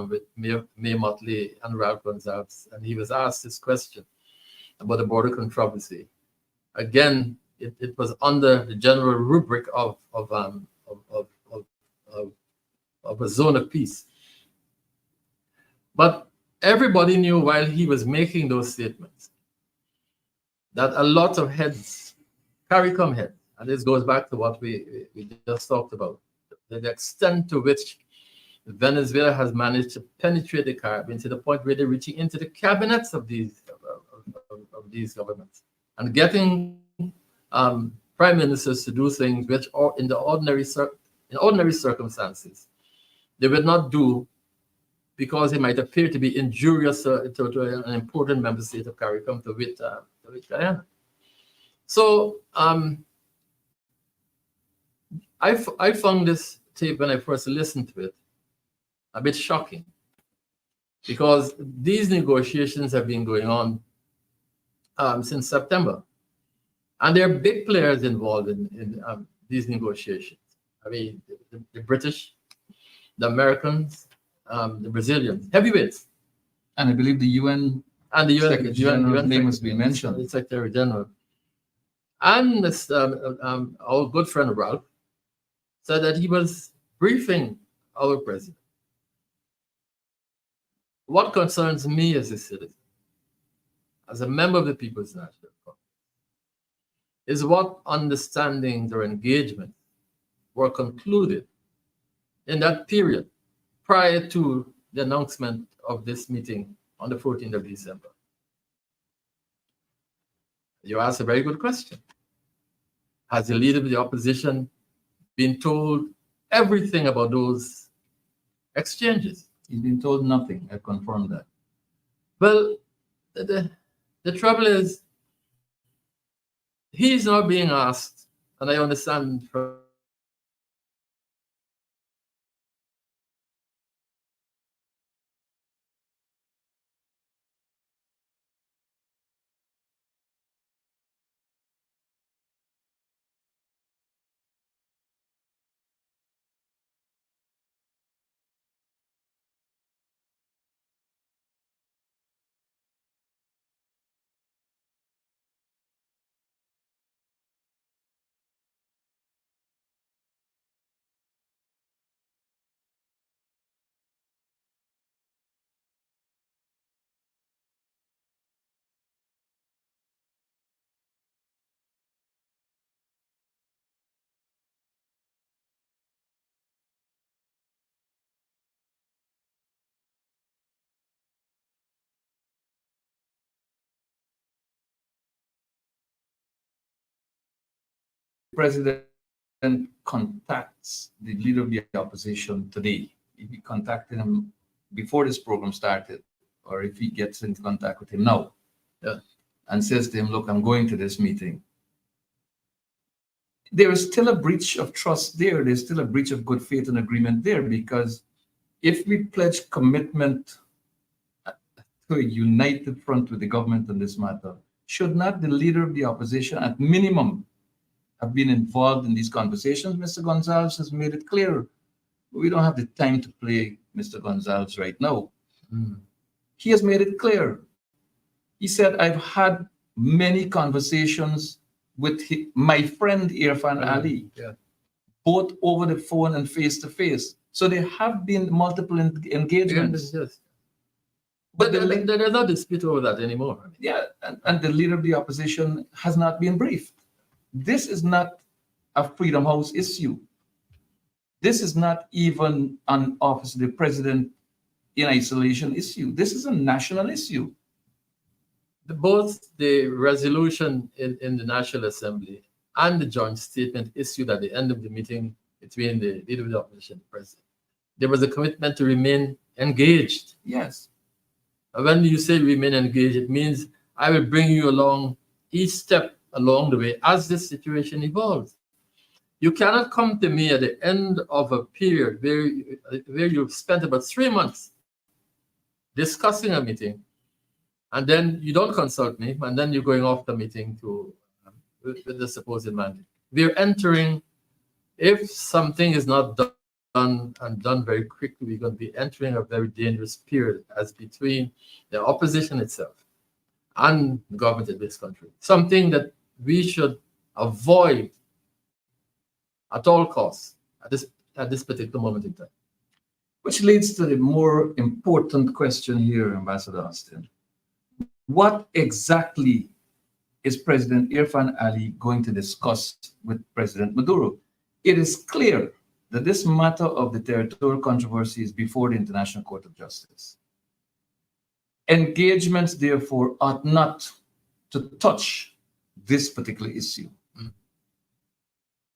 Speaker 5: with May Motley and Ralph Gonzalez, and he was asked this question about the border controversy. Again, it was under the general rubric of a zone of peace. But everybody knew while he was making those statements that a lot of heads, CARICOM heads, and this goes back to what we just talked about, the extent to which Venezuela has managed to penetrate the Caribbean to the point where they're reaching into the cabinets of these governments and getting prime ministers to do things which, in ordinary circumstances, they would not do because it might appear to be injurious to an important member state of CARICOM, to wit Guyana. So I found this tape when I first listened to it a bit shocking. because these negotiations have been going on since September. And there are big players involved in these negotiations. I mean, the British, the Americans, the Brazilians, heavyweights.
Speaker 2: And I believe the UN
Speaker 5: And the
Speaker 2: Secretary General's name has been mentioned.
Speaker 5: The Secretary General. And this, our good friend Ralph said that he was briefing our president. What concerns me as a citizen, as a member of the People's National Congress, is what understandings or engagements were concluded in that period prior to the announcement of this meeting on the 14th of December. You asked a very good question. Has the leader of the opposition been told everything about those exchanges?
Speaker 2: He's been told nothing. I confirm that.
Speaker 5: Well, the trouble is, he's not being asked, and I understand from
Speaker 2: President contacts the leader of the opposition today, if he contacted him before this program started, or if he gets into contact with him now, and says to him, look, I'm going to this meeting, there is still a breach of trust there. There's still a breach of good faith and agreement there, because if we pledge commitment to a united front with the government on this matter, should not the leader of the opposition, at minimum, have been involved in these conversations? Mr. Gonzalez has made it clear. We don't have the time to play Mr. Gonzalez right now. He has made it clear. He said, I've had many conversations with my friend Irfan Ali, both over the phone and face to face. So there have been multiple engagements.
Speaker 5: Yes. But there's no dispute over that anymore.
Speaker 2: Yeah, and the leader of the opposition has not been briefed. This is not a Freedom House issue. This is not even an office of the president in isolation issue. This is a national issue.
Speaker 5: Both the resolution in the National Assembly and the joint statement issued at the end of the meeting between the leader of the opposition and the president, there was a commitment to remain engaged.
Speaker 2: Yes.
Speaker 5: And when you say remain engaged, it means I will bring you along each step along the way as this situation evolves. You cannot come to me at the end of a period where you've spent about 3 months discussing a meeting, and then you don't consult me, and then you're going off the meeting to with the supposed mandate. We're entering, if something is not done and done very quickly, we're going to be entering a very dangerous period as between the opposition itself and the government in this country. Something that we should avoid at all costs at this particular moment in time.
Speaker 2: Which leads to the more important question here, Ambassador Austin. What exactly is President Irfan Ali going to discuss with President Maduro? It is clear that this matter of the territorial controversy is before the International Court of Justice. Engagements, therefore, ought not to touch this particular issue.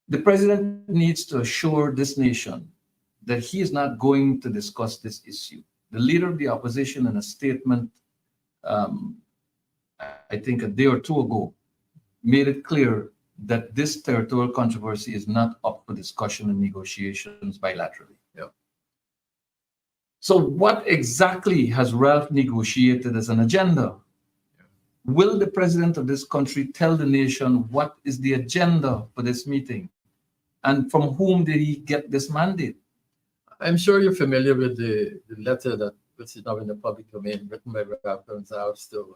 Speaker 2: The president needs to assure this nation that he is not going to discuss this issue. The leader of the opposition, in a statement, I think a day or two ago, made it clear that this territorial controversy is not up for discussion and negotiations bilaterally. So what exactly has Ralph negotiated as an agenda? Will the president of this country tell the nation what is the agenda for this meeting? And from whom did he get this mandate?
Speaker 5: I'm sure you're familiar with the letter that which is now in the public domain, written by Ralph Gonzalez to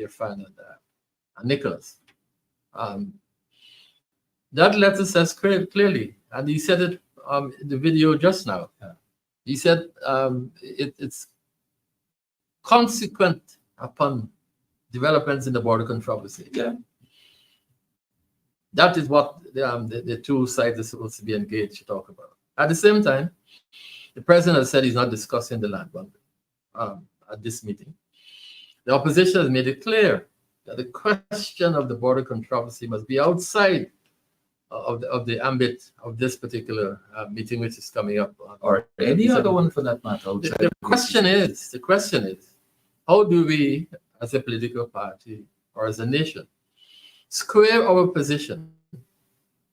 Speaker 5: Irfan and Nicholas. That letter says clearly, and he said it in the video just now. He said it's consequent upon developments in the border controversy.
Speaker 2: Yeah.
Speaker 5: That is what the two sides are supposed to be engaged to talk about. At the same time, the president has said he's not discussing the land boundary at this meeting. The opposition has made it clear that the question of the border controversy must be outside of the ambit of this particular meeting, which is coming up.
Speaker 2: Or any other one for that matter.
Speaker 5: The question is, how do we, as a political party or as a nation, square our position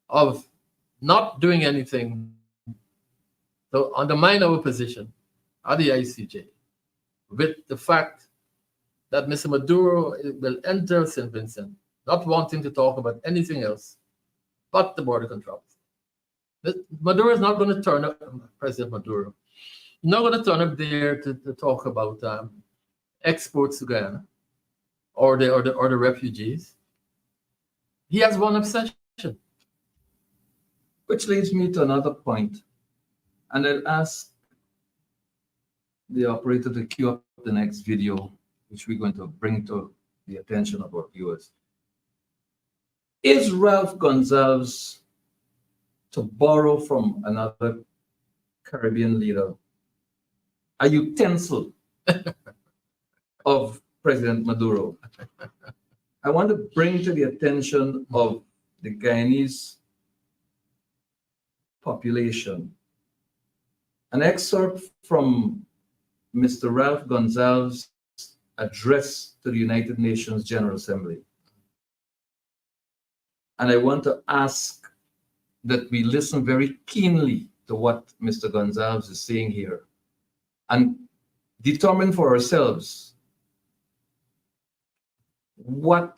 Speaker 5: of not doing anything to undermine our position at the ICJ with the fact that Mr. Maduro will enter St. Vincent not wanting to talk about anything else but the border controversy. Maduro is not going to turn up, President Maduro, not going to turn up there to talk about exports to Guyana or the refugees. He has one obsession.
Speaker 2: Which leads me to another point. And I'll ask the operator to cue up the next video, which we're going to bring to the attention of our viewers. Is Ralph Gonzalez, to borrow from another Caribbean leader, a utensil of President Maduro? I want to bring to the attention of the Guyanese population an excerpt from Mr. Ralph Gonzalez's address to the United Nations General Assembly. And I want to ask that we listen very keenly to what Mr. Gonzalez is saying here and determine for ourselves what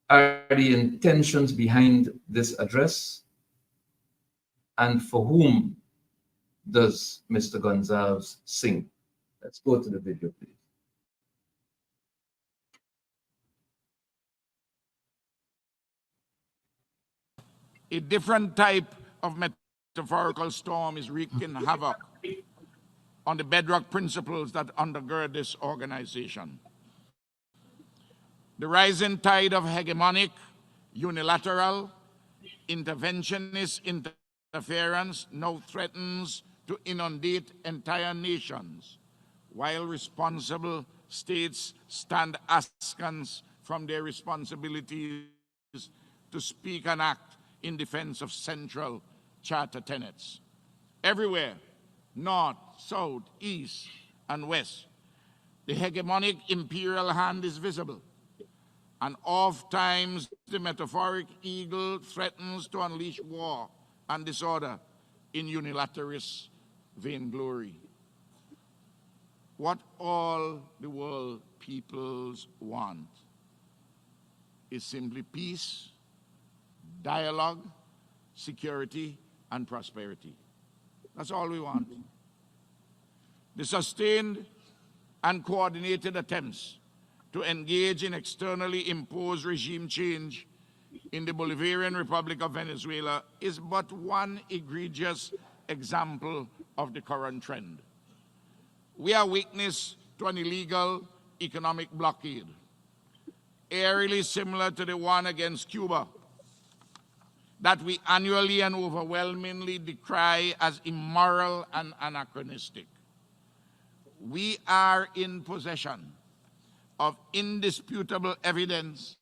Speaker 2: are the intentions behind this address and for whom does Mr. Gonzalez sing. Let's go to the video, please.
Speaker 7: A different type of metaphorical storm is wreaking havoc on the bedrock principles that undergird this organization. The rising tide of hegemonic, unilateral, interventionist interference now threatens to inundate entire nations, while responsible states stand askance from their responsibilities to speak and act in defense of central charter tenets. Everywhere, north, south, east, and west, the hegemonic imperial hand is visible, and oft-times the metaphoric eagle threatens to unleash war and disorder in unilateralist vainglory. What all the world peoples want is simply peace, dialogue, security, and prosperity. That's all we want. The sustained and coordinated attempts to engage in externally imposed regime change in the Bolivarian Republic of Venezuela is but one egregious example of the current trend. We are witness to an illegal economic blockade, eerily similar to the one against Cuba, that we annually and overwhelmingly decry as immoral and anachronistic. We are in possession of indisputable evidence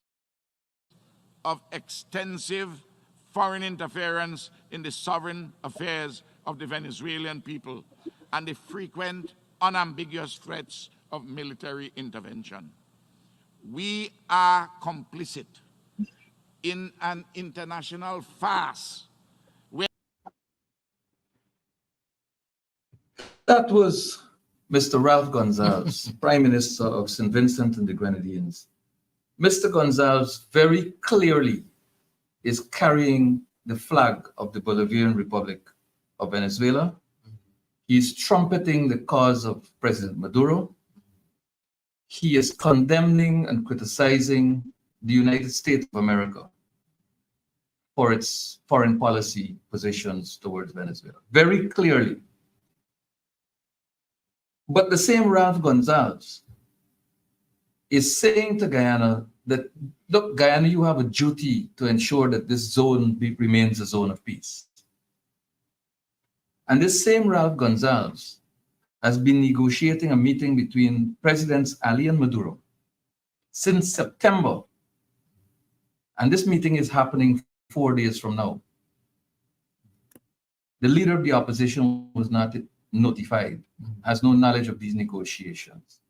Speaker 7: of extensive foreign interference in the sovereign affairs of the Venezuelan people and the frequent, unambiguous threats of military intervention. We are complicit in an international farce.
Speaker 2: That was Mr. Ralph Gonsalves, Prime Minister of St. Vincent and the Grenadines. Mr. Gonsalves very clearly is carrying the flag of the Bolivarian Republic of Venezuela. He's trumpeting the cause of President Maduro. He is condemning and criticizing the United States of America for its foreign policy positions towards Venezuela, very clearly. But the same Ralph Gonsalves is saying to Guyana that, look, Guyana, you have a duty to ensure that this zone remains a zone of peace. And this same Ralph Gonsalves has been negotiating a meeting between Presidents Ali and Maduro since September. And this meeting is happening 4 days from now. The leader of the opposition was not notified, has no knowledge of these negotiations.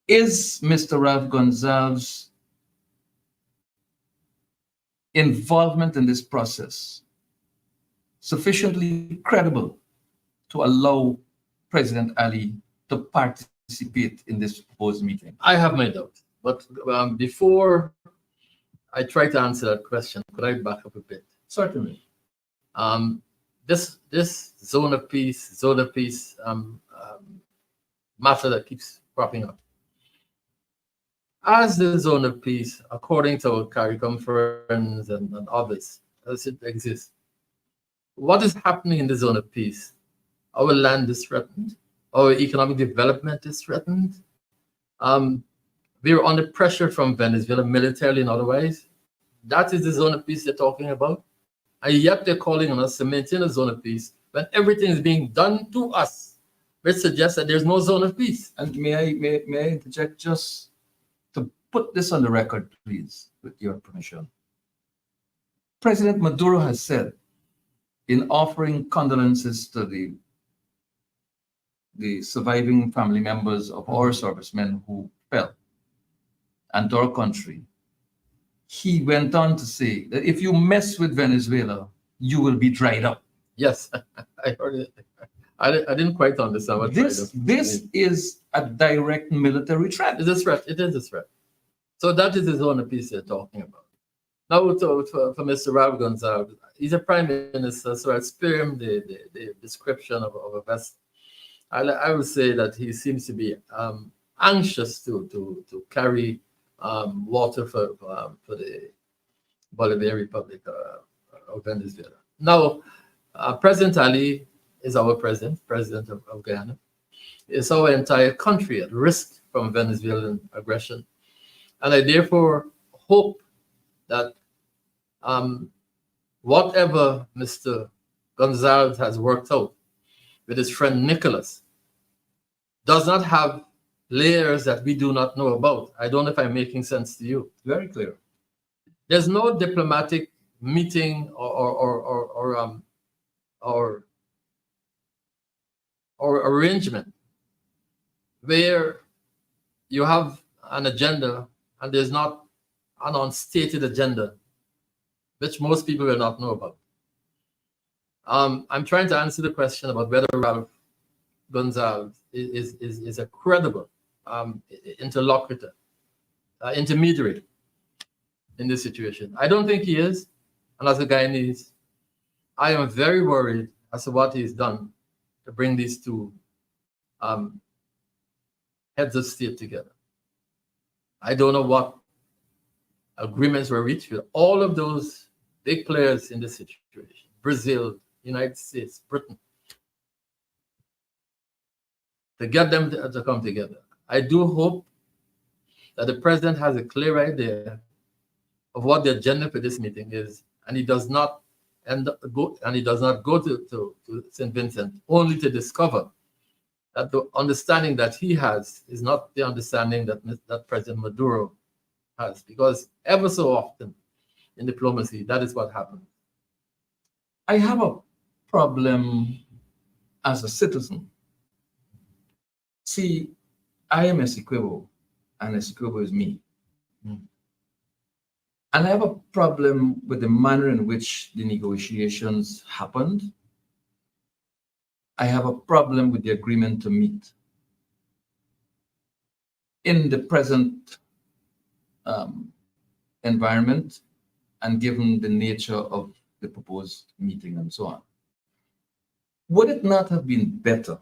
Speaker 2: Is Mr. Ralph Gonsalves' involvement in this process sufficiently credible to allow President Ali to participate in this proposed meeting?
Speaker 5: I have my doubts, but before I try to answer that question, could I back up a bit?
Speaker 2: Certainly.
Speaker 5: This zone of peace matter that keeps cropping up. As the zone of peace, according to our CARI conference and others, as it exists, what is happening in the zone of peace? Our land is threatened. Our economic development is threatened. We're under pressure from Venezuela, militarily and otherwise. That is the zone of peace they're talking about. And yet they're calling on us to maintain a zone of peace when everything is being done to us, which suggests that there's no zone of peace.
Speaker 2: And may I interject just to put this on the record, please, with your permission? President Maduro has said, in offering condolences to the surviving family members of our servicemen who fell and to our country, he went on to say that if you mess with Venezuela, you will be dried up.
Speaker 5: Yes, I heard it. I didn't quite understand what
Speaker 2: this is a direct military threat.
Speaker 5: It's a threat. It is a threat. So that is the zone of peace they're talking about. Now, for Mr. Ralph Gonsalves, he's a prime minister, so I'll spare him the description of a vessel. I would say that he seems to be anxious to carry water for the Bolivarian Republic of Venezuela. Now, President Ali is our president of Guyana. It's our entire country at risk from Venezuelan aggression. And I therefore hope that whatever Mr. Gonsalves has worked out with his friend Nicholas does not have layers that we do not know about. I don't know if I'm making sense to you.
Speaker 2: Very clear.
Speaker 5: There's no diplomatic meeting or arrangement where you have an agenda and there's not an unstated agenda, which most people will not know about. I'm trying to answer the question about whether Ralph Gonsalves is a credible interlocutor, intermediary in this situation. I don't think he is. And as a Guyanese, I am very worried as to what he's done to bring these two heads of state together. I don't know what agreements were reached with all of those big players in this situation. Brazil, United States, Britain. To get them to come together. I do hope that the president has a clear idea of what the agenda for this meeting is, and he does not go to St. Vincent only to discover that the understanding that he has is not the understanding that President Maduro has, because ever so often in diplomacy, that is what happens.
Speaker 2: I have a problem as a citizen. See, I am Essequibo, and Essequibo is me. And I have a problem with the manner in which the negotiations happened. I have a problem with the agreement to meet. In the present environment and given the nature of the proposed meeting and so on, would it not have been better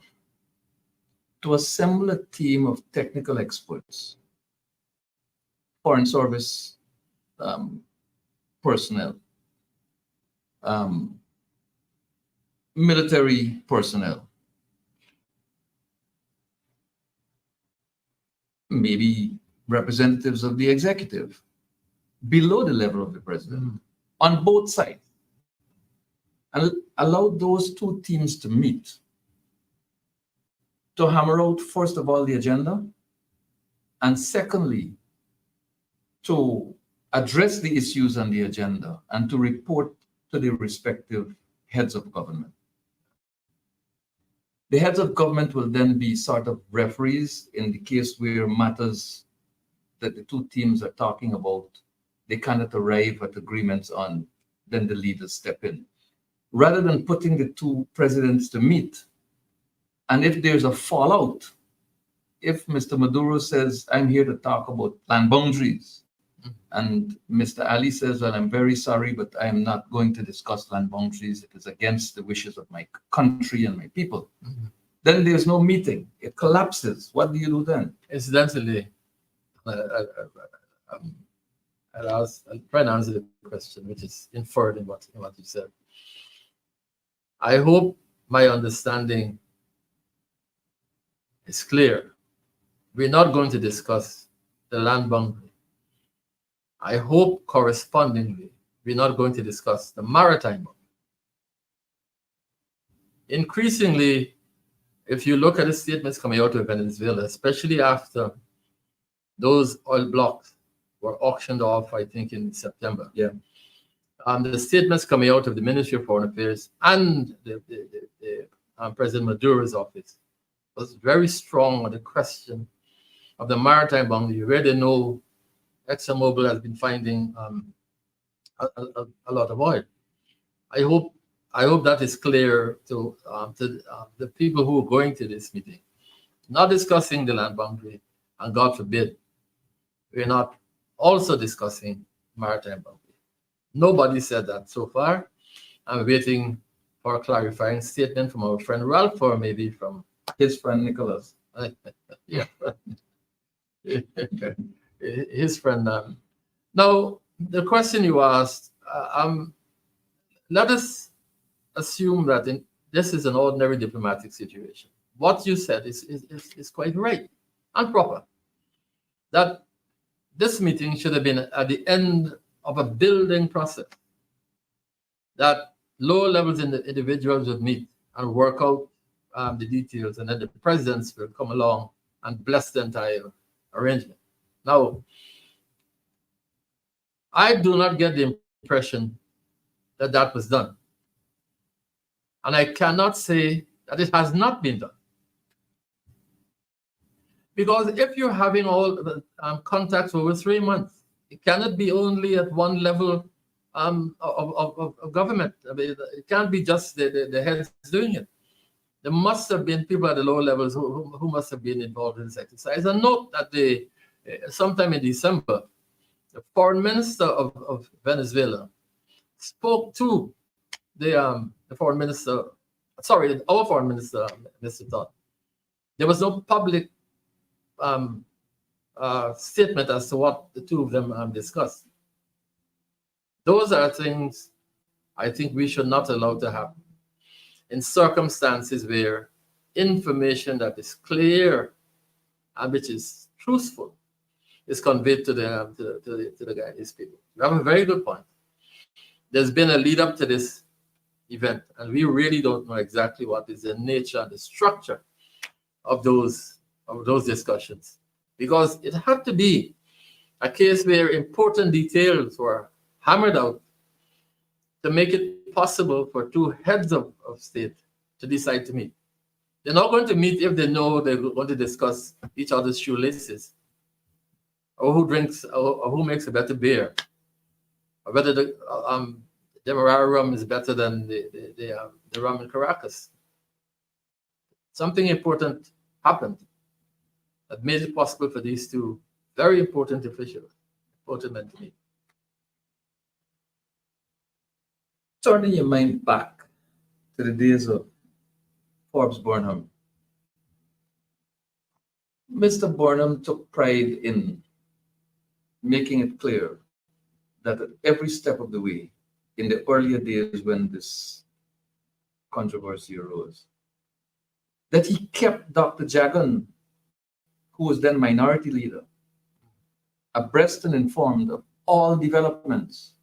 Speaker 2: to assemble a team of technical experts, foreign service personnel, military personnel, maybe representatives of the executive below the level of the president on both sides, and allow those two teams to meet to hammer out, first of all, the agenda, and secondly, to address the issues on the agenda and to report to the respective heads of government. The heads of government will then be sort of referees in the case where matters that the two teams are talking about, they cannot arrive at agreements on, then the leaders step in. Rather than putting the two presidents to meet, and if there's a fallout, if Mr. Maduro says, I'm here to talk about land boundaries, and Mr. Ali says, well, I'm very sorry, but I am not going to discuss land boundaries. It is against the wishes of my country and my people. Then there's no meeting. It collapses. What do you do then?
Speaker 5: Incidentally, I'll try and answer the question, which is inferred in what you said. I hope my understanding is clear. We're not going to discuss the land boundary. I hope correspondingly, we're not going to discuss the maritime boundary. Increasingly, if you look at the statements coming out of Venezuela, especially after those oil blocks were auctioned off, I think in September.
Speaker 2: Yeah.
Speaker 5: The statements coming out of the Ministry of Foreign Affairs and the President Maduro's office was very strong on the question of the maritime boundary, where they know ExxonMobil has been finding a lot of oil. I hope that is clear to the people who are going to this meeting. Not discussing the land boundary, and God forbid, we're not also discussing maritime boundary. Nobody said that so far. I'm waiting for a clarifying statement from our friend Ralph, or maybe from
Speaker 2: His friend Nicholas.
Speaker 5: yeah, his friend. Now, the question you asked, let us assume that this is an ordinary diplomatic situation. What you said is quite right and proper. That this meeting should have been at the end of a building process. That lower levels in the individuals would meet and work out the details, and then the presidents will come along and bless the entire arrangement. Now, I do not get the impression that that was done. And I cannot say that it has not been done. Because if you're having all the contacts over 3 months, it cannot be only at one level of government. I mean, it can't be just the heads doing it. There must have been people at the lower levels who must have been involved in this exercise. And note that sometime in December, the foreign minister of Venezuela spoke to the foreign minister, sorry, our foreign minister, Mr. Todd. There was no public statement as to what the two of them discussed. Those are things I think we should not allow to happen in circumstances where information that is clear and which is truthful is conveyed to the guy, these people. You have a very good point. There's been a lead up to this event, and we really don't know exactly what is the nature and the structure of those discussions, because it had to be a case where important details were hammered out to make it possible for two heads of state to decide to meet. They're not going to meet if they know they're going to discuss each other's shoelaces, or who drinks, or who makes a better beer, or whether the Demerara rum is better than the rum in Caracas. something important happened that made it possible for these two very important officials, important men to meet.
Speaker 2: Turning your mind back to the days of Forbes Burnham, Mr. Burnham took pride in making it clear that at every step of the way, in the earlier days when this controversy arose, that he kept Dr. Jagan, who was then minority leader, abreast and informed of all developments.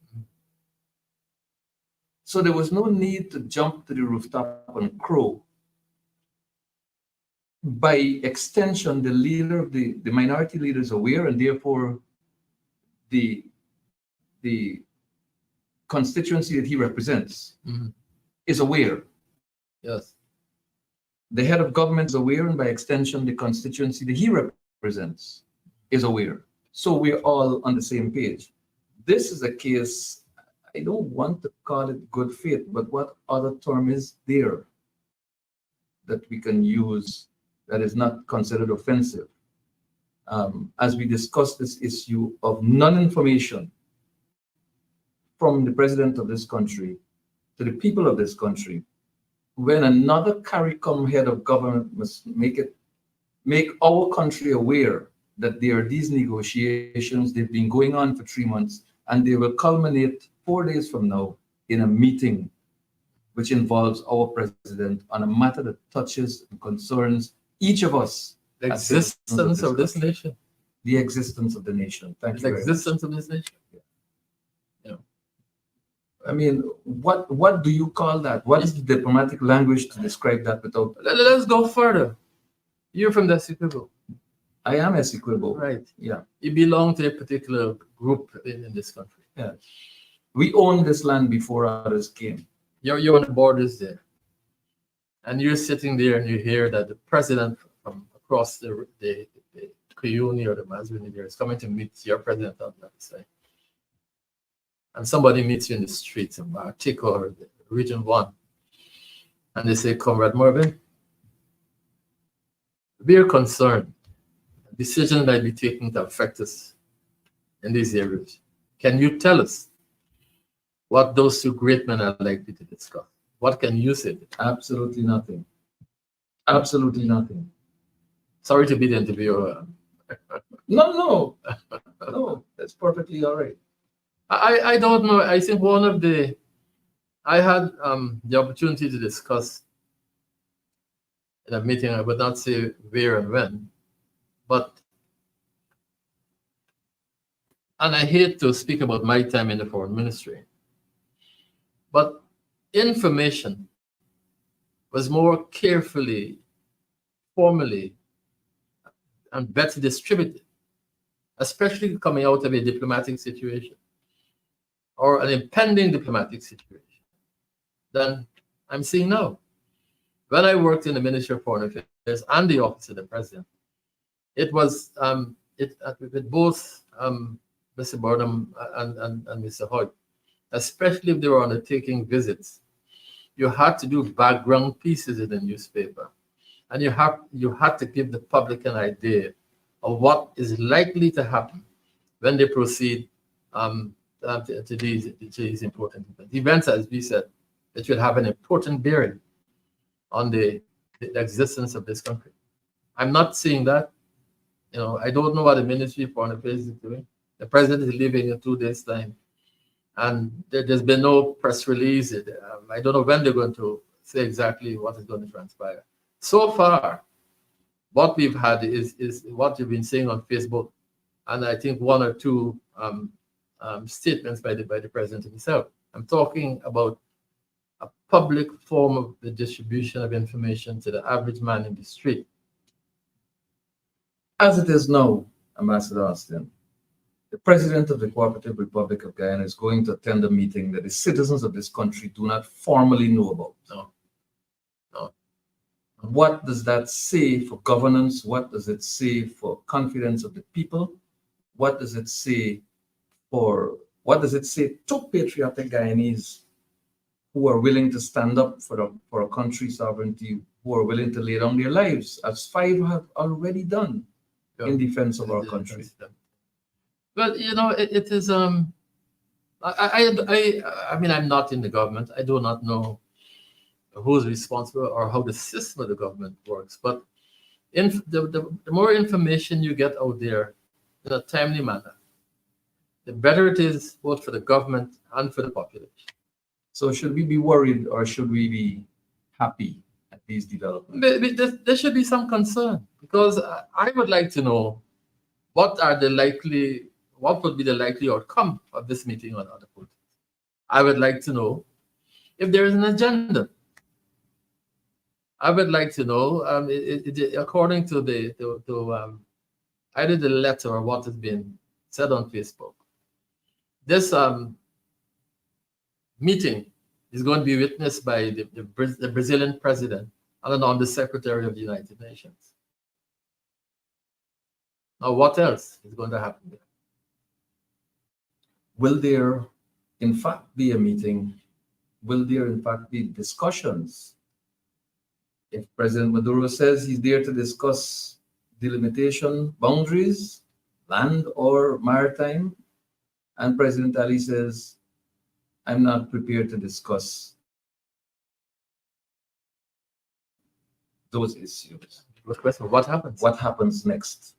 Speaker 2: So there was no need to jump to the rooftop and crow. By extension, the leader of the minority leader is aware, and therefore the constituency that he represents is aware.
Speaker 5: Yes.
Speaker 2: The head of government is aware, and by extension, the constituency that he represents is aware. So we're all on the same page. This is a case, I don't want to call it good faith, but what other term is there that we can use that is not considered offensive? As we discuss this issue of non-information from the president of this country to the people of this country, when another CARICOM head of government must make our country aware that there are these negotiations, they've been going on for 3 months, and they will culminate 4 days from now in a meeting which involves our president on a matter that touches and concerns each of us.
Speaker 5: The
Speaker 2: as citizens
Speaker 5: existence of this
Speaker 2: country.
Speaker 5: nation.
Speaker 2: The existence of the nation. Thank
Speaker 5: The
Speaker 2: you very much.
Speaker 5: existence of this nation.
Speaker 2: I mean, what do you call that? What is the diplomatic language to describe that without?
Speaker 5: Let's go further. You're from the Essequibo.
Speaker 2: I am Essequibo.
Speaker 5: Right.
Speaker 2: Yeah.
Speaker 5: You belong to a particular group in this country.
Speaker 2: Yeah. We owned this land before others came.
Speaker 5: You're on the borders there. And you're sitting there and you hear that the president from across the Kuyuni or the Mazwini there is coming to meet your president on the other side. And somebody meets you in the streets in Martico or Region 1. And they say, Comrade Morgan, we are concerned. Decisions might be taken to affect us in these areas. Can you tell us what those two great men are likely to discuss? What can you say?
Speaker 2: Absolutely nothing. Absolutely nothing.
Speaker 5: Sorry to be the interviewer.
Speaker 2: No, that's perfectly all right.
Speaker 5: I don't know. I think I had the opportunity to discuss in a meeting, I would not say where and when, and I hate to speak about my time in the foreign ministry, but information was more carefully, formally, and better distributed, especially coming out of a diplomatic situation or an impending diplomatic situation than I'm seeing now. When I worked in the Ministry of Foreign Affairs and the Office of the President, it was with both Mr. Burnham and Mr. Hoyt, especially if they were undertaking visits, you had to do background pieces in the newspaper, and you had to give the public an idea of what is likely to happen when they proceed to these important events. As we said, it will have an important bearing on the existence of this country. I'm not saying that. I don't know what the Ministry of Foreign Affairs is doing. The president is leaving in 2 days' time, and there's been no press release. I don't know when they're going to say exactly what is going to transpire. So far, what we've had is what you've been saying on Facebook, and I think 1 or 2 statements by the president himself. I'm talking about a public form of the distribution of information to the average man in the street.
Speaker 2: As it is now, Ambassador Austin, the president of the Cooperative Republic of Guyana is going to attend a meeting that the citizens of this country do not formally know about.
Speaker 5: No.
Speaker 2: What does that say for governance? What does it say for confidence of the people? What does it say to patriotic Guyanese who are willing to stand up for a country's sovereignty, who are willing to lay down their lives, as 5 have already done in defense of our country.
Speaker 5: Well, you know, it is. I mean, I'm not in the government. I do not know who's responsible or how the system of the government works. But the more information you get out there in a timely manner, the better it is both for the government and for the population.
Speaker 2: So should we be worried or should we be happy at these developments?
Speaker 5: There should be some concern, because I would like to know what would be the likely outcome of this meeting on other politics. I would like to know if there is an agenda. I would like to know, according to either the letter or what has been said on Facebook, this meeting is going to be witnessed by the Brazilian president and an undersecretary of the United Nations. Now, what else is going to happen there?
Speaker 2: Will there, in fact, be a meeting? Will there, in fact, be discussions? If President Maduro says he's there to discuss delimitation, boundaries, land or maritime, and President Ali says, I'm not prepared to discuss those issues.
Speaker 5: What happens?
Speaker 2: What happens next?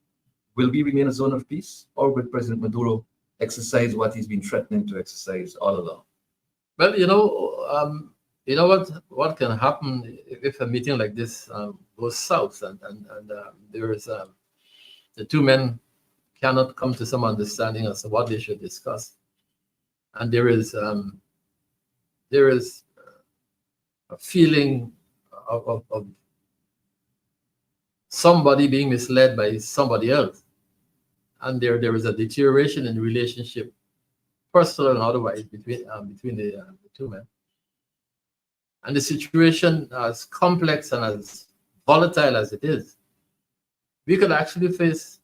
Speaker 2: Will we remain a zone of peace, or will President Maduro exercise what he's been threatening to exercise all along?
Speaker 5: Well, you know what can happen if a meeting like this goes south and there is the two men cannot come to some understanding as to what they should discuss, and there is a feeling of somebody being misled by somebody else, and there is a deterioration in the relationship, personal and otherwise, between the two men. And the situation, as complex and as volatile as it is, we could actually face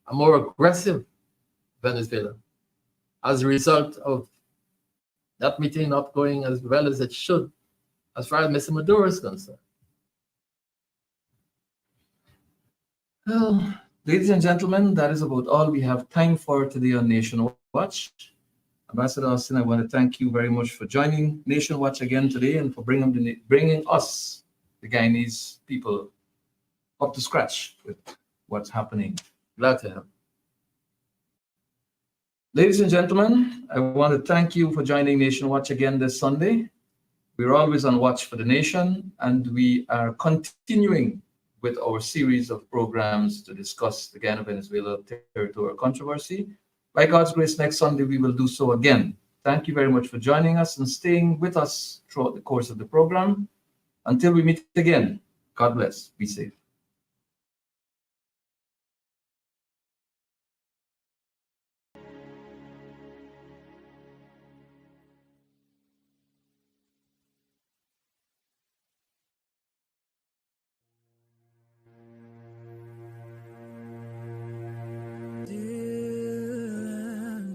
Speaker 5: a more aggressive Venezuela as a result of that meeting not going as well as it should, as far as Mr. Maduro is concerned.
Speaker 2: Well, ladies and gentlemen, that is about all we have time for today on Nation Watch. Ambassador Austin, I want to thank you very much for joining Nation Watch again today and for bringing us, the Guyanese people, up to scratch with what's happening.
Speaker 5: Glad to have.
Speaker 2: Ladies and gentlemen, I want to thank you for joining Nation Watch again this Sunday. We're always on watch for the nation, and we are continuing with our series of programs to discuss the Guyana-Venezuela territorial controversy. By God's grace, next Sunday we will do so again. Thank you very much for joining us and staying with us throughout the course of the program. Until we meet again, God bless. Be safe.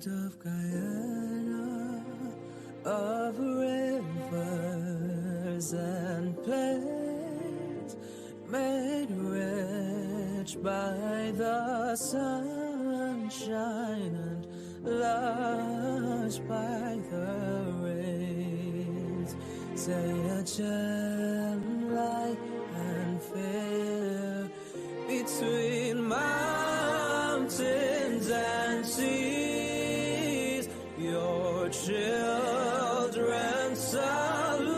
Speaker 4: Of Guyana, of rivers and plains, made rich by the sunshine and lush by the rains. Say a gem light and fair between mountains and seas. Your children salute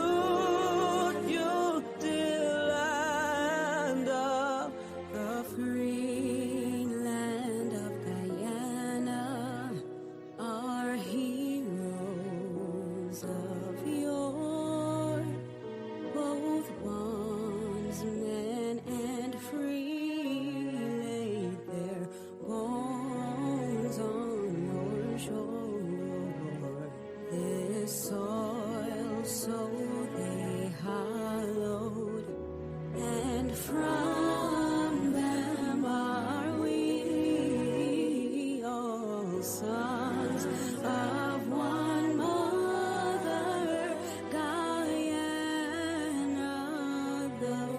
Speaker 4: you, dear land of the free land of Guyana. Our heroes of yore, both bondsmen and free, laid their bones on your shore. This soil so they hallowed, and from them are we, all sons of one mother, Guyana, the